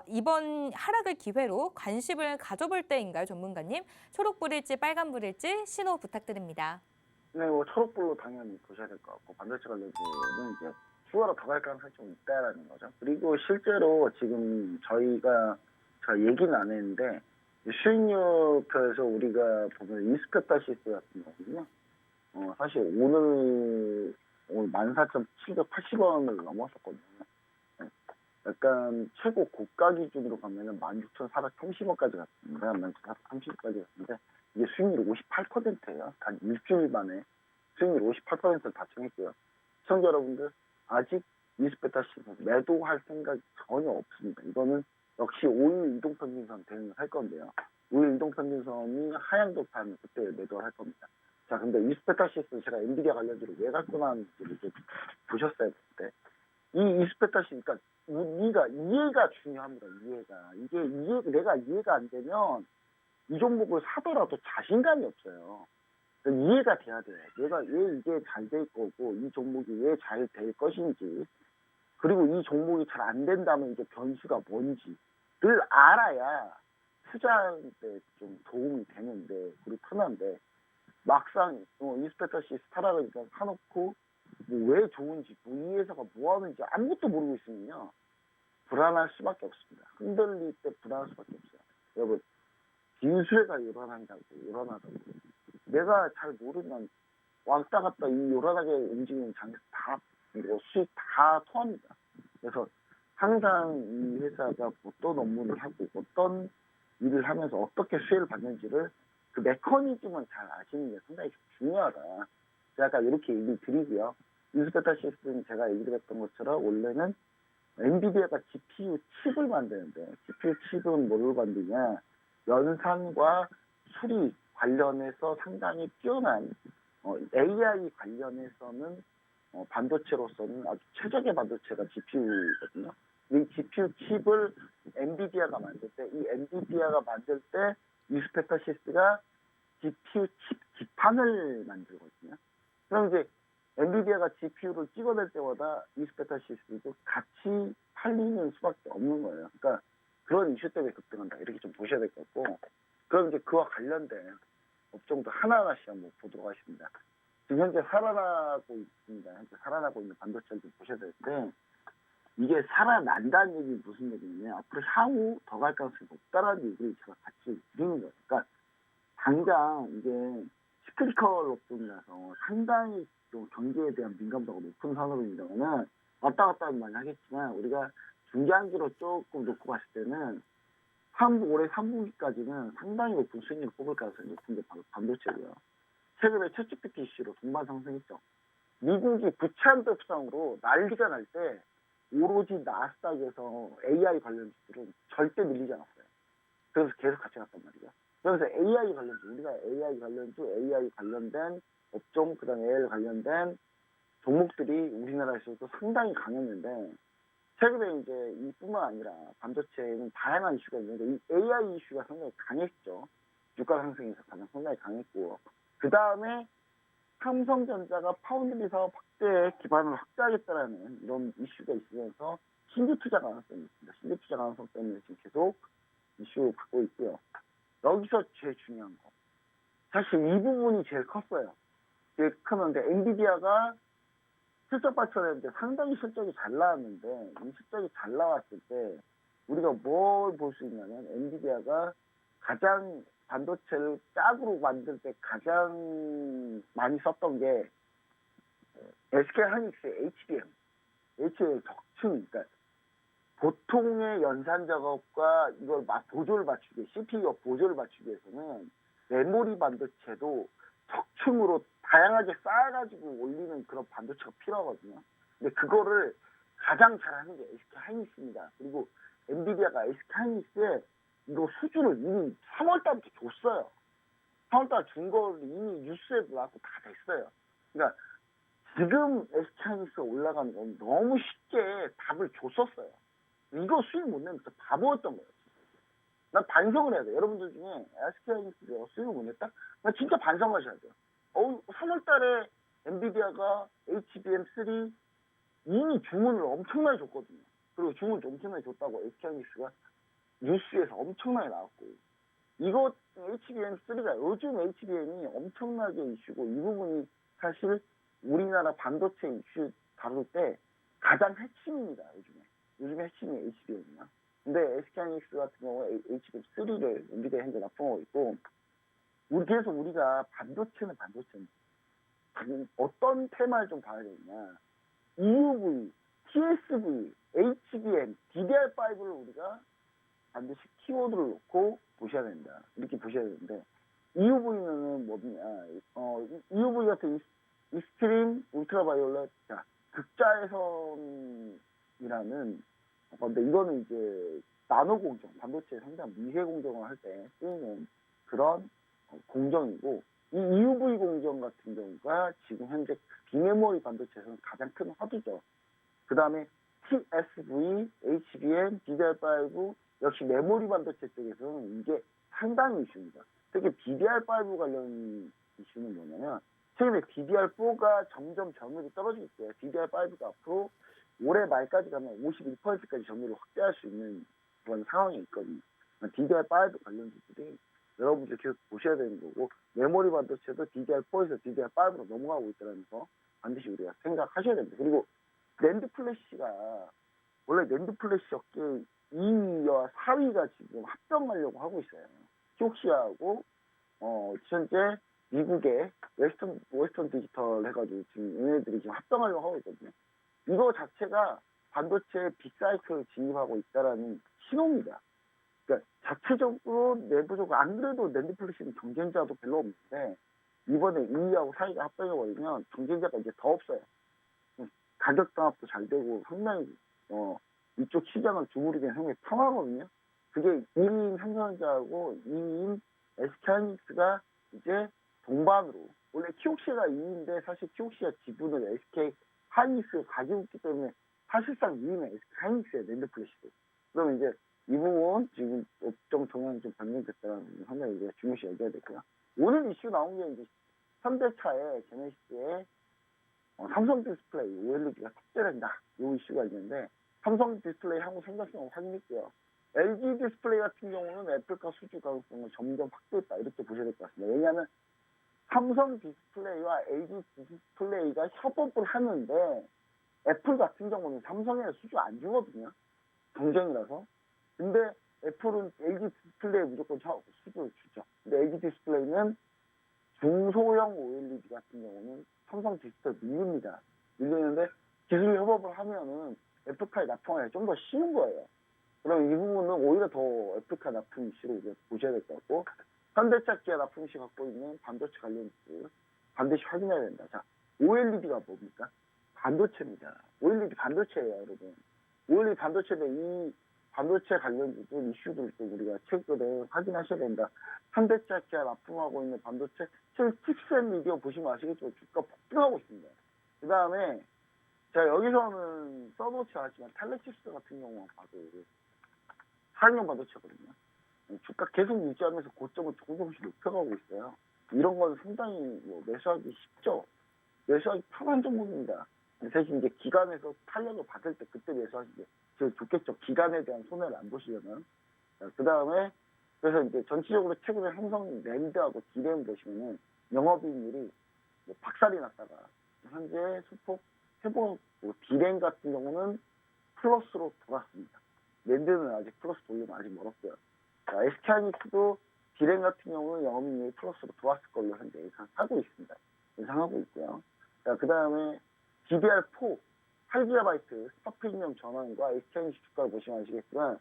이번 하락을 기회로 관심을 가져볼 때인가요, 전문가님? 초록불일지 빨간불일지 신호 부탁드립니다. 네, 초록불로 당연히 보셔야 될 것 같고 반도체 관련주는 이제 추가로 더 갈 가능성이 좀 있다라는 거죠. 그리고 실제로 지금 저희가 얘기는 안 했는데 수익률표에서 우리가 보면 이스페타시스 같은 경우는요. 사실 오늘 14,780원을 넘었었거든요. 약간 최고 고가 기준으로 가면은 16,430원까지 갔습니다. 16,430원까지 갔는데 이게 수익률이 58%예요. 단 일주일 만에 수익률 58%를 달성했고요. 시청자 여러분들 아직 이스페타시스 매도할 생각이 전혀 없습니다. 이거는 역시 5일 이동평균선 대응을 할 건데요. 5일 이동평균선이 하향도파하면 그때 매도를 할 겁니다. 자, 근데 이스페타시스 제가 엔비디아 관련주로 왜 갖고 나왔는지를 좀 보셨어야 되는데 이 이스페타시스 그러니까 우리가 이해가 중요합니다. 내가 이해가 안 되면 이 종목을 사더라도 자신감이 없어요. 그러니까 이해가 돼야 돼요. 내가 왜 이게 잘 될 거고 이 종목이 왜 잘 될 것인지 그리고 이 종목이 잘 안 된다면 이게 변수가 뭔지를 알아야 투자할 때 좀 도움이 되는데 그리고 편한데 막상 이스페타시스 타락을 사놓고 왜 좋은지 이 회사가 뭐 하는지 아무것도 모르고 있으면요 불안할 수밖에 없습니다. 흔들릴 때 불안할 수밖에 없어요. 여러분 기술회가 일어난다고 내가 잘 모르면 왔다 갔다 이 요란하게 움직이는 장에서 다 수익 다 토합니다. 그래서 항상 이 회사가 어떤 업무를 하고 어떤 일을 하면서 어떻게 수혜를 받는지를 그 메커니즘은 잘 아시는 게 상당히 중요하다. 제가 아까 이렇게 얘기 드리고요. 뉴스페타 시스템은 제가 얘기 드렸던 것처럼 원래는 엔비디아가 GPU 칩을 만드는데 GPU 칩은 뭐를 만드냐? 연산과 수리 관련해서 상당히 뛰어난 AI 관련해서는 반도체로서는 아주 최적의 반도체가 GPU거든요. 이 GPU 칩을 엔비디아가 만들 때, 이 엔비디아가 만들 때 뉴스페타시스가 GPU 칩 기판을 만들거든요. 그럼 이제 엔비디아가 GPU를 찍어낼 때마다 뉴스페타시스도 같이 팔리는 수밖에 없는 거예요. 그러니까 그런 이슈 때문에 급등한다. 이렇게 좀 보셔야 될 것 같고, 그럼 이제 그와 관련된 업종도 하나하나씩 한번 보도록 하겠습니다. 지금 현재 살아나고 있습니다. 현재 살아나고 있는 반도체를 좀 보셔야 되는데, 이게 살아난다는 얘기 무슨 얘기냐면 앞으로 향후 더 갈 가능성이 높다라는 얘기를 제가 같이 드리는 거예요. 그러니까 당장 이게 시크리컬 업종이라서 상당히 좀 경제에 대한 민감도가 높은 산업입니다만은 왔다 갔다 많이 하겠지만 우리가 중장기로 조금 놓고 봤을 때는 올해 3분기까지는 상당히 높은 수익률을 뽑을 가능성이 높은 게 바로 반도체고요. 최근에 챗GPT 이슈로 동반 상승했죠. 미국이 부채한도상으로 난리가 날 때 오로지 나스닥에서 AI 관련 주들은 절대 밀리지 않았어요. 그래서 계속 같이 갔단 말이죠. 그래서 AI 관련주, 우리가 AI 관련주, AI 관련된 업종, 그 다음에 AI 관련된 종목들이 우리나라에서도 상당히 강했는데, 최근에 이제 이뿐만 아니라 반도체에는 다양한 이슈가 있는데, 이 AI 이슈가 상당히 강했죠. 유가 상승에서 가장 상당히 강했고, 그 다음에 삼성전자가 파운드리 사업 확대에 기반을 확대하겠다라는 이런 이슈가 있으면서 신규 투자 가능성이 있습니다. 신규 투자 가능성 때문에 지금 계속 이슈 받고 있고요. 여기서 제일 중요한 거. 사실 이 부분이 제일 컸어요. 제일 크는데 엔비디아가 실적 발표했는데 상당히 실적이 잘 나왔는데 이 실적이 잘 나왔을 때 우리가 뭘 볼 수 있냐면 엔비디아가 가장 반도체를 짝으로 만들 때 가장 많이 썼던 게 SK하이닉스의 HBM 적층, 그러니까 보통의 연산 작업과 이걸 보조를 맞추기, CPU가 보조를 맞추기 위해서는 메모리 반도체도 적층으로 다양하게 쌓아가지고 올리는 그런 반도체가 필요하거든요. 근데 그거를 가장 잘하는 게 SK하이닉스입니다. 그리고 엔비디아가 SK하이닉스에 이거 수주를 이미 3월달부터 줬어요. 3월달 준 거를 이미 뉴스에도 나왔고 다 됐어요. 그러니까 지금 SK하이닉스가 올라가는 건 너무 쉽게 답을 줬었어요. 이거 수익 못 내면 진짜 바보였던 거예요. 난 반성을 해야 돼. 여러분들 중에 SK하이닉스가 수익을 못 냈다? 나 진짜 반성하셔야 돼요. 3월 달에 엔비디아가 HBM3 이미 주문을 엄청나게 줬거든요. 그리고 주문을 엄청나게 줬다고 SK하이닉스가 뉴스에서 엄청나게 나왔고, 이거 HBM3가 요즘 HBM이 엄청나게 이슈고, 이 부분이 사실 우리나라 반도체 이슈 다룰 때 가장 핵심입니다. 요즘에 핵심이 HBM이야. 근데 SK하이닉스 같은 경우에 HBM3를 엔비디아 현재 납품하고 있고, 그래서 우리가 반도체는 어떤 테마를 좀 봐야 되느냐. EUV, TSV, HBM, DDR5를 우리가 반드시 키워드를 놓고 보셔야 된다. 이렇게 보셔야 되는데, EUV는 뭐냐. EUV 같은 익스트림 울트라바이올렛, 극자외선이라는 건데, 이거는 이제 나노 공정, 반도체 상당 미세 공정을 할 때 쓰이는 그런 공정이고, 이 EUV 공정 같은 경우가 지금 현재 비메모리 반도체에서는 가장 큰 화두죠. 그 다음에 TSV, HBM, DDR5 역시 메모리 반도체 쪽에서는 이게 상당히 이슈입니다. 특히 DDR5 관련 이슈는 뭐냐면 최근에 DDR4가 점점 점유율이 떨어지고 있어요. DDR5가 앞으로 올해 말까지 가면 51%까지 점유율을 확대할 수 있는 그런 상황이 있거든요. DDR5 관련주들이 여러분들 계속 보셔야 되는 거고, 메모리 반도체도 DDR4에서 DDR5로 넘어가고 있다는 거 반드시 우리가 생각하셔야 됩니다. 그리고 낸드 플래시가 원래 낸드 플래시 업계 2위와 4위가 지금 합병하려고 하고 있어요. 키옥시아하고 현재 미국의 웨스턴 디지털 해가지고 지금 얘네들이 지금 합병하려고 하고 있거든요. 이거 자체가 반도체 빅사이클을 진입하고 있다라는 신호입니다. 그러니까 자체적으로 내부적으로 안 그래도 낸드플래시는 경쟁자도 별로 없는데 이번에 2위하고 4위가 합병해버리면 경쟁자가 이제 더 없어요. 가격 단합도 잘 되고 상당히 이쪽 시장을 주무르기는 상당히 편하거든요. 그게 1위인 삼성전자하고 2위인 SK하이닉스가 이제 동반으로 원래 키옥시가 2위인데 사실 키옥시가 지분을 SK 하이닉스가 가지고 있기 때문에 사실상 2위는 SK하이닉스의 낸드플래시도. 그럼 이제 이 부분 지금 업종 동향이 좀 반영됐다는 상당히 이제 중요시 여겨야 되고요. 오늘 이슈 나온 게 이제 현대차의 제네시스의 삼성 디스플레이 OLED가 탑재된다. 이 이슈가 있는데 삼성 디스플레이 향후 생산성을 확인했고요. LG 디스플레이 같은 경우는 애플과 수주 가능성을 점점 확대했다. 이렇게 보셔야 될 것 같습니다. 왜냐하면 삼성 디스플레이와 LG 디스플레이가 협업을 하는데 애플 같은 경우는 삼성에 수주 안 주거든요. 경쟁이라서. 근데 애플은 LG 디스플레이에 무조건 수주를 주죠. 근데 LG 디스플레이는 중소형 OLED 같은 경우는 삼성 디스플레이 밀립니다. 밀리는데 기술 협업을 하면은 애플카에 납품하기 좀 더 쉬운 거예요. 그럼 이 부분은 오히려 더 애플카 납품 이슈로 보셔야 될 것 같고, 현대차 기아 납품 이슈 갖고 있는 반도체 관련 이슈 반드시 확인해야 된다. 자, OLED가 뭡니까? 반도체입니다. OLED 반도체예요, 여러분. OLED 반도체인데 이 반도체 관련주들 이슈들도 우리가 최근에 확인하셔야 된다. 현대차 기아 납품하고 있는 반도체, 지금 칩셋 미디어 보시면 아시겠지만 주가 폭등하고 있습니다. 그 다음에 자 여기서는 써놓지 않았지만 텔레칩스 같은 경우만 봐도 사용 반도체거든요. 주가 계속 유지하면서 고점을 조금씩 높여가고 있어요. 이런 건 상당히 매수하기 쉽죠. 매수하기 편한 종목입니다. 대신 이제 기관에서 탄력을 받을 때 그때 매수하시게 제일 좋겠죠. 기관에 대한 손해를 안 보시려면. 그 다음에 그래서 이제 전체적으로 최근에 삼성 랜드하고 디램 보시면은 영업이익률이 박살이 났다가 현재 소폭 회복, 디램 같은 경우는 플러스로 돌았습니다. 랜드는 아직 플러스 돌리면 아직 멀었고요. SK하이닉스도 디램 같은 경우는 영업이익률이 플러스로 돌았을 걸로 현재 예상하고 있습니다. 예상하고 있고요. 자, 그 다음에 DDR4 8GB 스파 프리미엄 전환과 SK하이닉스 주가를 보시면 아시겠지만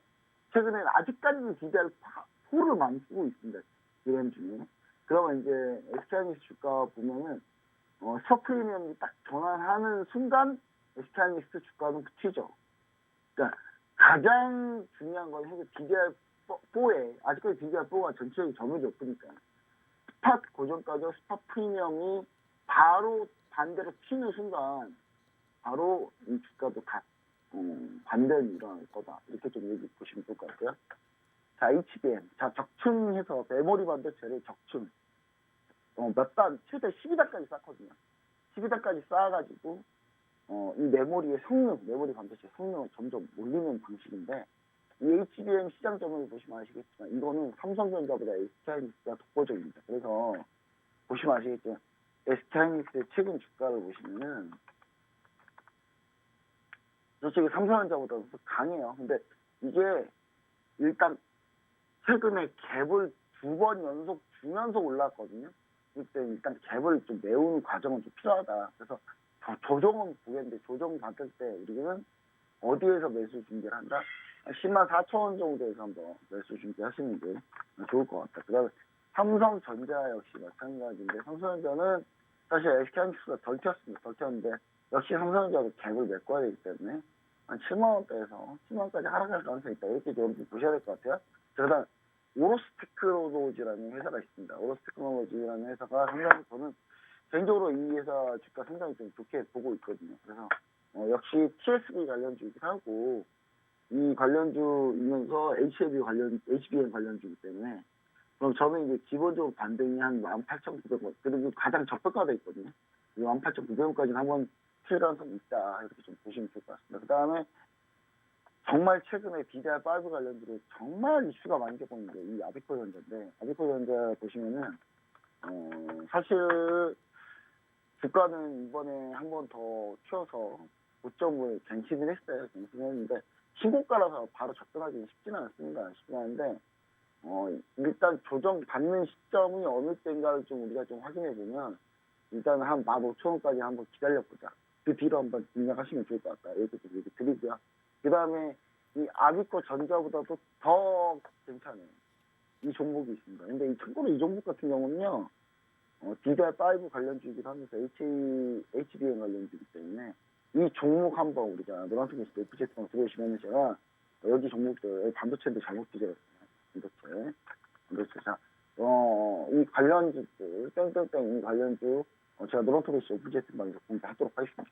최근에는 아직까지는 DDR4를 많이 쓰고 있습니다. 디램 중에. 그러면 이제 SK하이닉스 주가 보면은 스파 프리미엄이 딱 전환하는 순간 SK하이닉스 주가는 붙이죠. 그러니까 가장 중요한 건 현재 DDR4에 아직까지 DDR4가 전체적인 점유율이 높으니까 스팟 고정가격 스팟 프리미엄이 바로 반대로 튀는 순간 바로 이 주가도 반대는 일어날 거다. 이렇게 좀 얘기 보시면 될 것 같고요. 자, HBM. 자, 적층해서 메모리 반도체를 적층. 몇 단, 최대 12단까지 쌓거든요. 12단까지 쌓아가지고, 이 메모리의 성능, 메모리 반도체 성능을 점점 올리는 방식인데, 이 HBM 시장 점을 보시면 아시겠지만, 이거는 삼성전자보다 SK하이닉스가 독보적입니다. 그래서, 보시면 아시겠지만, SK하이닉스의 최근 주가를 보시면은, 솔직히 삼성전자보다 더 강해요. 근데 이게 일단 최근에 갭을 2번 연속 주면서 올랐거든요. 그때 일단 갭을 좀 메우는 과정은 좀 필요하다. 그래서 조정은 보겠는데 조정 받을 때 우리는 어디에서 매수 준비를 한다? 104,000원 정도에서 한번 매수 준비하시는 게 좋을 것 같다. 그 다음에 삼성전자 역시 마찬가지인데 삼성전자는 사실 SK하이닉스가 덜 튀었습니다. 덜 튀었는데 역시 삼성전자도 갭을 메꿔야 되기 때문에 한 7만원대에서 10만원까지 하락할 가능성이 있다. 이렇게 좀 보셔야 될 것 같아요. 그다음 오로스 테크놀로지라는 회사가 있습니다. 오로스 테크놀로지라는 회사가 상당히 저는 개인적으로 이 회사 주가 상당히 좀 좋게 보고 있거든요. 그래서 역시 TSB 관련주이기도 하고 이 관련주이면서 HBM 관련주이기 때문에 그럼 저는 이제 기본적으로 반등이 한 18,900원 그리고 가장 저평가돼 있거든요. 18,900원까지는 한번 칠 가능성이 있다. 이렇게 좀 보시면 좋을 것 같습니다. 그 다음에 정말 최근에 DDR5 관련주로 정말 이슈가 많이 되고 있는 게 이 아비코전자인데 아비코전자 보시면은 사실 주가는 이번에 한 번 더 튀어서 고점을 갱신을 했어요. 갱신을 했는데 신고가라서 바로 접근하기 쉽지는 않습니다. 쉽지 않은데 일단 조정 받는 시점이 어느 때인가를 좀 우리가 좀 확인해 보면 일단 한 15,000원까지 한번 기다려보자. 그 뒤로 한번 진행하시면 좋을 것 같다. 이렇게 좀 얘기 드리고요. 그 다음에 이 아비코 전자보다도 더 괜찮아요. 이 종목이 있습니다. 근데 참고로 이 종목 같은 경우는요, DDR5 관련주이기도 하면서 HBM 관련주이기 때문에 이 종목 한번 우리가 노란색 리스트 FGT만 들어오시면 제가 여기 종목들, 반도체도 잘못 뒤져봤어요. 반도체. 자, 이 관련주들, 땡땡땡 이 관련주, 제가 노란색 리스트 FGT방에서 공개하도록 하겠습니다.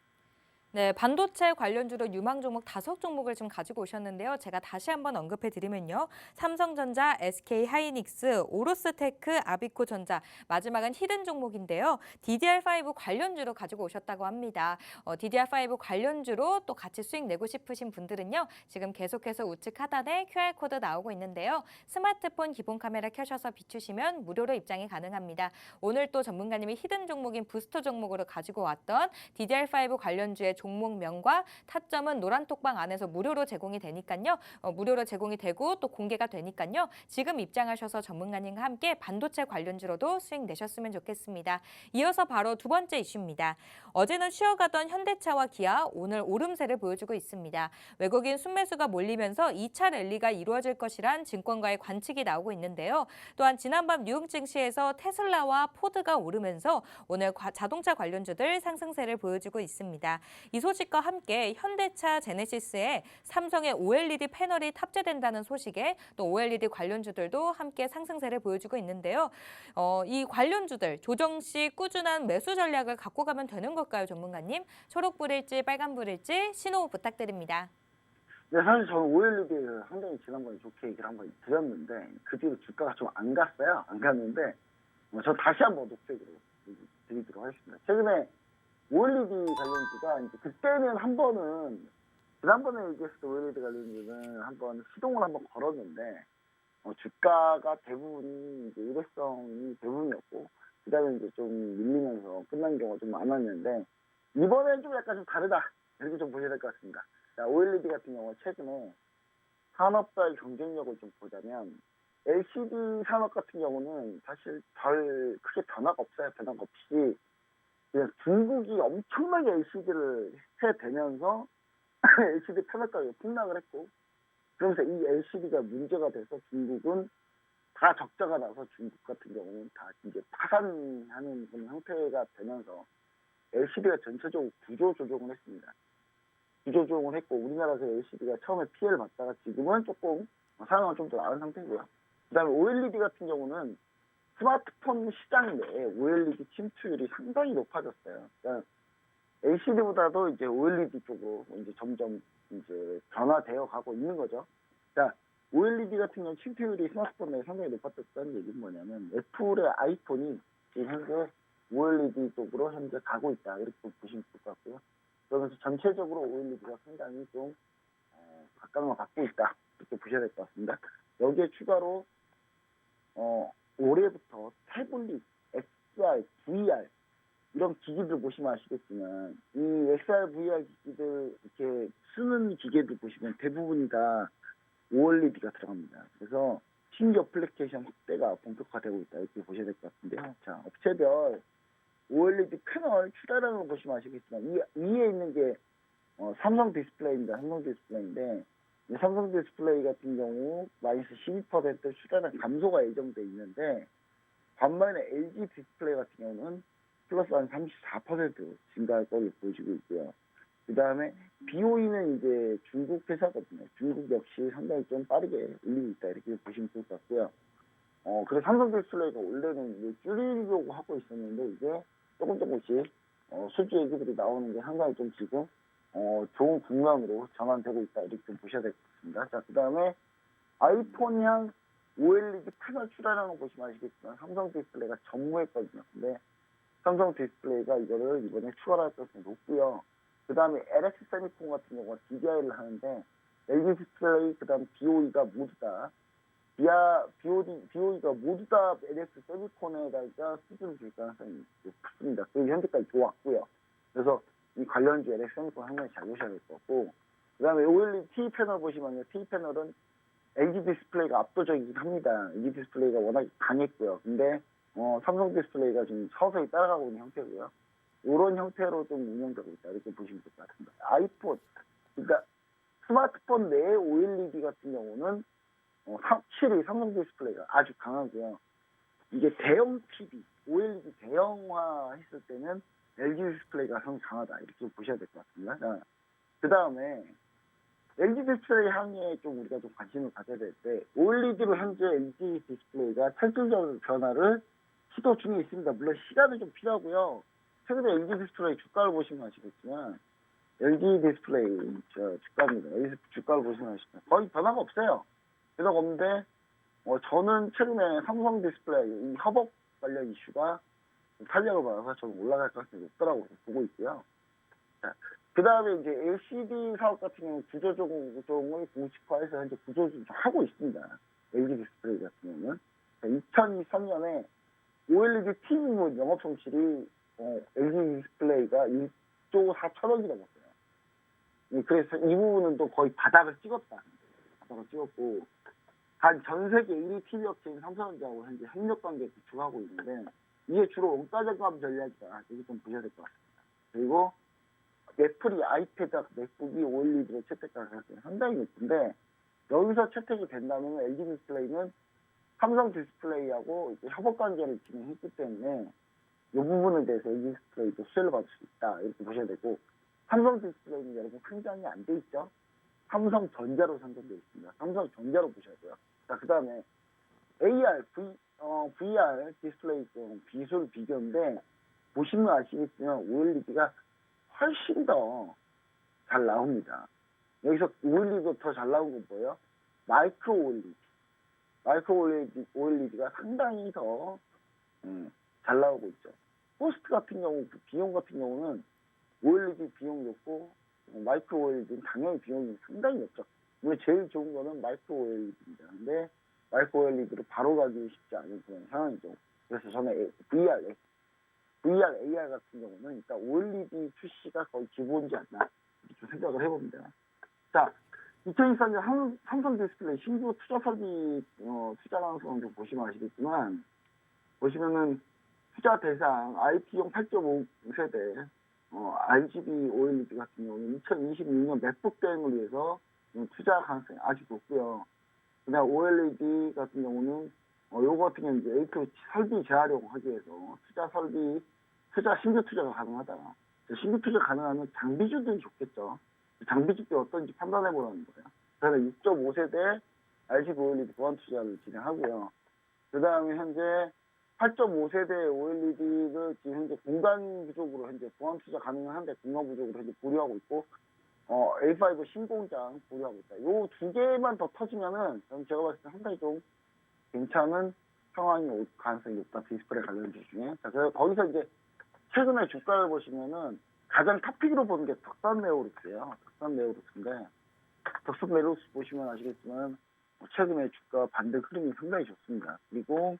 네, 반도체 관련주로 유망 종목 5종목을 좀 가지고 오셨는데요. 제가 다시 한번 언급해 드리면요. 삼성전자, SK하이닉스, 오로스테크, 아비코전자, 마지막은 히든 종목인데요. DDR5 관련주로 가지고 오셨다고 합니다. DDR5 관련주로 또 같이 수익 내고 싶으신 분들은요. 지금 계속해서 우측 하단에 QR코드 나오고 있는데요. 스마트폰 기본 카메라 켜셔서 비추시면 무료로 입장이 가능합니다. 오늘 또 전문가님이 히든 종목인 부스터 종목으로 가지고 왔던 DDR5 관련주의 종목명과 타점은 노란톡방 안에서 무료로 제공이 되니까요. 무료로 제공이 되고 또 공개가 되니까요. 지금 입장하셔서 전문가님과 함께 반도체 관련주로도 수익 내셨으면 좋겠습니다. 이어서 바로 두 번째 이슈입니다. 어제는 쉬어가던 현대차와 기아 오늘 오름세를 보여주고 있습니다. 외국인 순매수가 몰리면서 2차 랠리가 이루어질 것이란 증권가의 관측이 나오고 있는데요. 또한 지난밤 뉴욕 증시에서 테슬라와 포드가 오르면서 오늘 자동차 관련주들 상승세를 보여주고 있습니다. 이 소식과 함께 현대차 제네시스에 삼성의 OLED 패널이 탑재된다는 소식에 또 OLED 관련주들도 함께 상승세를 보여주고 있는데요. 이 관련주들 조정 시 꾸준한 매수 전략을 갖고 가면 되는 걸까요, 전문가님? 초록불일지 빨간불일지 신호 부탁드립니다. 네, 사실 저는 OLED 상당히 지난번에 좋게 얘기를 한번 드렸는데 그 뒤로 주가가 좀 안 갔어요. 안 갔는데 저 다시 한번 녹색으로 드리도록 하겠습니다. 최근에 OLED 관련주가 이제 그때는 한 번은 지난번에 얘기했을 OLED 관련주는 한번 시동을 한번 걸었는데 주가가 대부분이 이제 일회성이 대부분이었고 그다음에 이제 좀 밀리면서 끝난 경우가 좀 많았는데 이번엔 좀 약간 좀 다르다 이렇게 좀 보셔야 될 것 같습니다. 자, OLED 같은 경우 최근에 산업별 경쟁력을 좀 보자면 LCD 산업 같은 경우는 사실 별 크게 변화가 없어요. 변화가 없이 그냥 중국이 엄청나게 LCD를 해대면서 LCD 패널 가격이 폭락을 했고 그러면서 이 LCD가 문제가 돼서 중국은 다 적자가 나서 중국 같은 경우는 다 이제 파산하는 그런 형태가 되면서 LCD가 전체적으로 구조 조정을 했습니다. 구조 조정을 했고 우리나라에서 LCD가 처음에 피해를 봤다가 지금은 조금 상황은 좀 더 나은 상태고요. 그다음에 OLED 같은 경우는 스마트폰 시장 내에 OLED 침투율이 상당히 높아졌어요. 그러니까 LCD보다도 이제 OLED 쪽으로 이제 점점 이제 변화되어 가고 있는 거죠. 자, OLED 같은 경우 침투율이 스마트폰 내에 상당히 높아졌다는 얘기는 뭐냐면 애플의 아이폰이 지금 현재 OLED 쪽으로 현재 가고 있다 이렇게 보시면 될 것 같고요. 그러면서 전체적으로 OLED가 상당히 좀 각광을 받고 있다 이렇게 보셔야 될 것 같습니다. 여기에 추가로 올해부터 태블릿, XR, VR 이런 기기들 보시면 아시겠지만 이 XR, VR 기기들 이렇게 쓰는 기계들 보시면 대부분이 다 OLED가 들어갑니다. 그래서 신규 어플리케이션 확대가 본격화되고 있다 이렇게 보셔야 될 것 같은데요. 자, 업체별 OLED 패널 출하량을 보시면 아시겠지만 위에 있는 게 삼성 디스플레이입니다. 삼성 디스플레이인데 삼성 디스플레이 같은 경우 마이너스 12% 출하량 감소가 예정돼 있는데 반면에 LG 디스플레이 같은 경우는 플러스 한 34% 증가할 걸로 보여지고 있고요. 그 다음에 BOE는 이제 중국 회사거든요. 중국 역시 상당히 좀 빠르게 올리고 있다 이렇게 보시면 좋을 것 같고요. 그래서 삼성 디스플레이가 원래는 이제 줄이려고 하고 있었는데 이제 조금씩 수주 얘기들이 나오는 게 상당히 좀 지금 좋은 국면으로 전환되고 있다 이렇게 좀 보셔야 될 것 같습니다. 자, 그 다음에 아이폰향 OLED 패널 출하량을 보시면 아시겠지만 삼성 디스플레이가 전무했거든요. 근데 삼성 디스플레이가 이거를 이번에 추가를 할 가능성이 높고요. 그 다음에 LX 세미콘 같은 경우가 DDI를 하는데 LG 디스플레이 그 다음 BOE가 모두 다 BOE가 모두 다 LX 세미콘에다가 수준을 줄 가능성이 크습니다. 그게 현재까지 좋았고요. 그래서 이 관련주 LX 세미콘 상당히 잘 보셔야 될 것 같고 그 다음에 OLED T 패널 보시면요. T 패널은 LG 디스플레이가 압도적이긴 합니다. LG 디스플레이가 워낙 강했고요. 근데 삼성 디스플레이가 지금 서서히 따라가고 있는 형태고요. 이런 형태로 좀 운영되고 있다 이렇게 보시면 될 것 같습니다. 아이폰, 그러니까 스마트폰 내 OLED 같은 경우는 확실히 삼성 디스플레이가 아주 강하고요. 이게 대형 TV, OLED 대형화 했을 때는 LG 디스플레이가 상당히 강하다. 이렇게 보셔야 될 것 같습니다. 그 다음에 LG 디스플레이 향에 좀 우리가 좀 관심을 가져야 될 때, OLED로 현재 LG 디스플레이가 철저적 변화를 시도 중에 있습니다. 물론 시간은 좀 필요하고요. 최근에 LG 디스플레이 주가를 보시면 아시겠지만, LG 디스플레이 주가입니다. LG 주가를 보시면 아시겠지만 거의 변화가 없어요. 변화가 없는데 저는 최근에 삼성 디스플레이 이 협업 관련 이슈가 탄력을 받아서 저는 올라갈 가능성이 높다라고 보고 있고요. 그 다음에 이제 LCD 사업 같은 경우는 구조조정을 공식화해서 현재 구조조정 하고 있습니다. LG 디스플레이 같은 경우는 2023년에 OLED TV 부분 영업 손실이 LG 디스플레이가 1조 4천억이 넘었어요. 그래서 이 부분은 또 거의 바닥을 찍었다. 바닥을 찍었고, 한 전 세계 1위 TV 업체인 삼성전자하고 현재 협력 관계 구축하고 있는데, 이게 주로 원가 절감 전략이다. 이렇게 좀 보셔야 될 것 같습니다. 그리고 애플이 아이패드, 맥북이 OLED로 채택할 가능성이 상당히 높은데, 여기서 채택이 된다면 LG 디스플레이는 삼성 디스플레이하고 이제 협업 관계를 진행했기 때문에 이 부분에 대해서 LG 디스플레이도 수혜를 받을 수 있다. 이렇게 보셔야 되고, 삼성 디스플레이는 여러분 상장이 안 돼 있죠? 삼성전자로 상장되어 있습니다. 삼성전자로 보셔야고요. 자, 그 다음에 AR, VR 디스플레이 기술 비교인데, 보시면 아시겠지만 OLED가 훨씬 더 잘 나옵니다. 여기서 OLED도 더 잘 나온 건 뭐예요? 마이크로 OLED. 마이크로 OLED가 상당히 더 잘 나오고 있죠. 코스트 같은 경우, 비용 같은 경우는 OLED 비용이 높고 마이크로 OLED는 당연히 비용이 상당히 높죠. 물론 제일 좋은 거는 마이크로 OLED입니다. 근데 마이크로 OLED로 바로 가기 쉽지 않은 그런 상황이죠. 그래서 저는 VR, AR 같은 경우는 일단 OLED 출시가 거의 기본이지 않나 이렇게 좀 생각을 해봅니다. 자, 2023년 삼성 디스플레이 신규 투자 설비 투자 가능성 좀 보시면 아시겠지만, 보시면은 투자 대상 IP용 8.5세대 RGB OLED 같은 경우는 2026년 맥북 대행을 위해서 투자 가능성이 아주 높고요. 그다음 OLED 같은 경우는 요거 같은 경우는 이제 A2 설비 재활용하기 위해서 신규 투자가 가능하다. 신규 투자 가능하면 장비주들이 좋겠죠. 장비주들이 어떤지 판단해 보라는 거예요. 그래서 6.5세대 RGB OLED 보완 투자를 진행하고요. 그 다음에 현재 8.5세대 OLED를 지금 현재 공간 부족으로 현재 보완 투자 가능한데 공간 부족으로 현재 보류하고 있고, A5 신공장 보류하고 있다. 요 두 개만 더 터지면은 제가 봤을 때 상당히 좀 괜찮은 상황이 올 가능성이 높다. 디스플레이 관련주 중에. 자, 그래서 거기서 이제 최근에 주가를 보시면은 가장 탑픽으로 보는 게 덕산 네오룩스예요. 덕산 네오룩스인데, 덕산 네오룩스 보시면 아시겠지만 최근에 주가 반등 흐름이 상당히 좋습니다. 그리고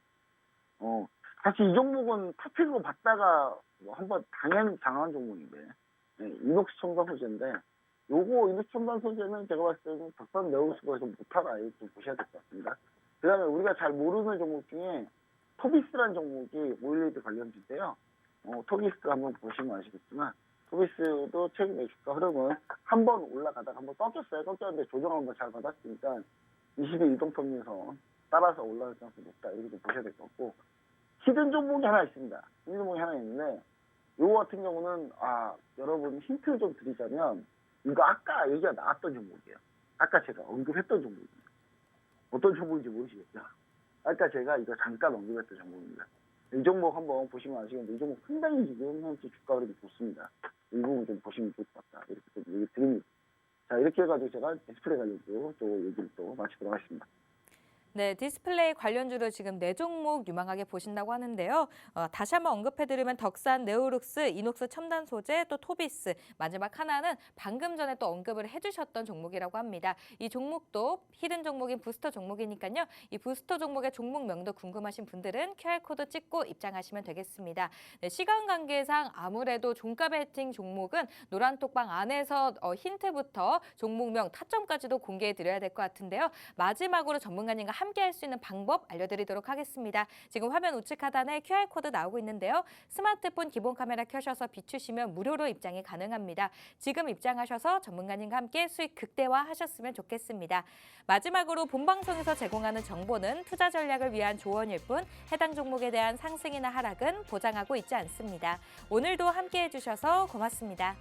사실 이 종목은 탑픽으로 봤다가 한번 당연히 장한 종목인데, 이녹스 첨단 소재인데, 요거 이녹스 첨단 소재는 제가 봤을 때는 덕산 네오룩스가 좀 못하다 이렇게 보셔야 될 것 같습니다. 그 다음에 우리가 잘 모르는 종목 중에 토비스라는 종목이 OLED 관련주인데요. 토비스 한번 보시면 아시겠지만, 토비스도 최근에 주가 흐름은 한번 올라가다가 한번 꺾였어요. 꺾였는데 조정 한번 잘 받았으니까 20일 이동평균선 따라서 올라갈 가능성이 높다. 이렇게 보셔야 될 것 같고, 히든 종목이 하나 있습니다. 히든 종목이 하나 있는데, 요거 같은 경우는 여러분 힌트를 좀 드리자면, 이거 아까 얘기가 나왔던 종목이에요. 아까 제가 언급했던 종목입니다. 어떤 종목인지 모르시겠죠? 아까 제가 이거 잠깐 언급했던 종목입니다. 이 종목 한번 보시면 아시겠는데, 이 종목 상당히 지금 현재 주가 흐름이 좋습니다. 이 부분 좀 보시면 좋을 것 같다. 이렇게 좀 얘기 드립니다. 자, 이렇게 해가지고 제가 디스플레이 관련주 또 얘기를 또 마치도록 하겠습니다. 네, 디스플레이 관련주로 지금 4종목 유망하게 보신다고 하는데요. 다시 한번 언급해드리면 덕산, 네오룩스, 이녹스 첨단 소재, 또 토비스, 마지막 하나는 방금 전에 또 언급을 해주셨던 종목이라고 합니다. 이 종목도 히든 종목인 부스터 종목이니까요. 이 부스터 종목의 종목명도 궁금하신 분들은 QR코드 찍고 입장하시면 되겠습니다. 네, 시간 관계상 아무래도 종가 베팅 종목은 노란톡방 안에서 힌트부터 종목명, 타점까지도 공개해드려야 될 것 같은데요. 마지막으로 전문가님과 함께 할 수 있는 방법 알려드리도록 하겠습니다. 지금 화면 우측 하단에 QR코드 나오고 있는데요. 스마트폰 기본 카메라 켜셔서 비추시면 무료로 입장이 가능합니다. 지금 입장하셔서 전문가님과 함께 수익 극대화하셨으면 좋겠습니다. 마지막으로 본방송에서 제공하는 정보는 투자 전략을 위한 조언일 뿐 해당 종목에 대한 상승이나 하락은 보장하고 있지 않습니다. 오늘도 함께해 주셔서 고맙습니다.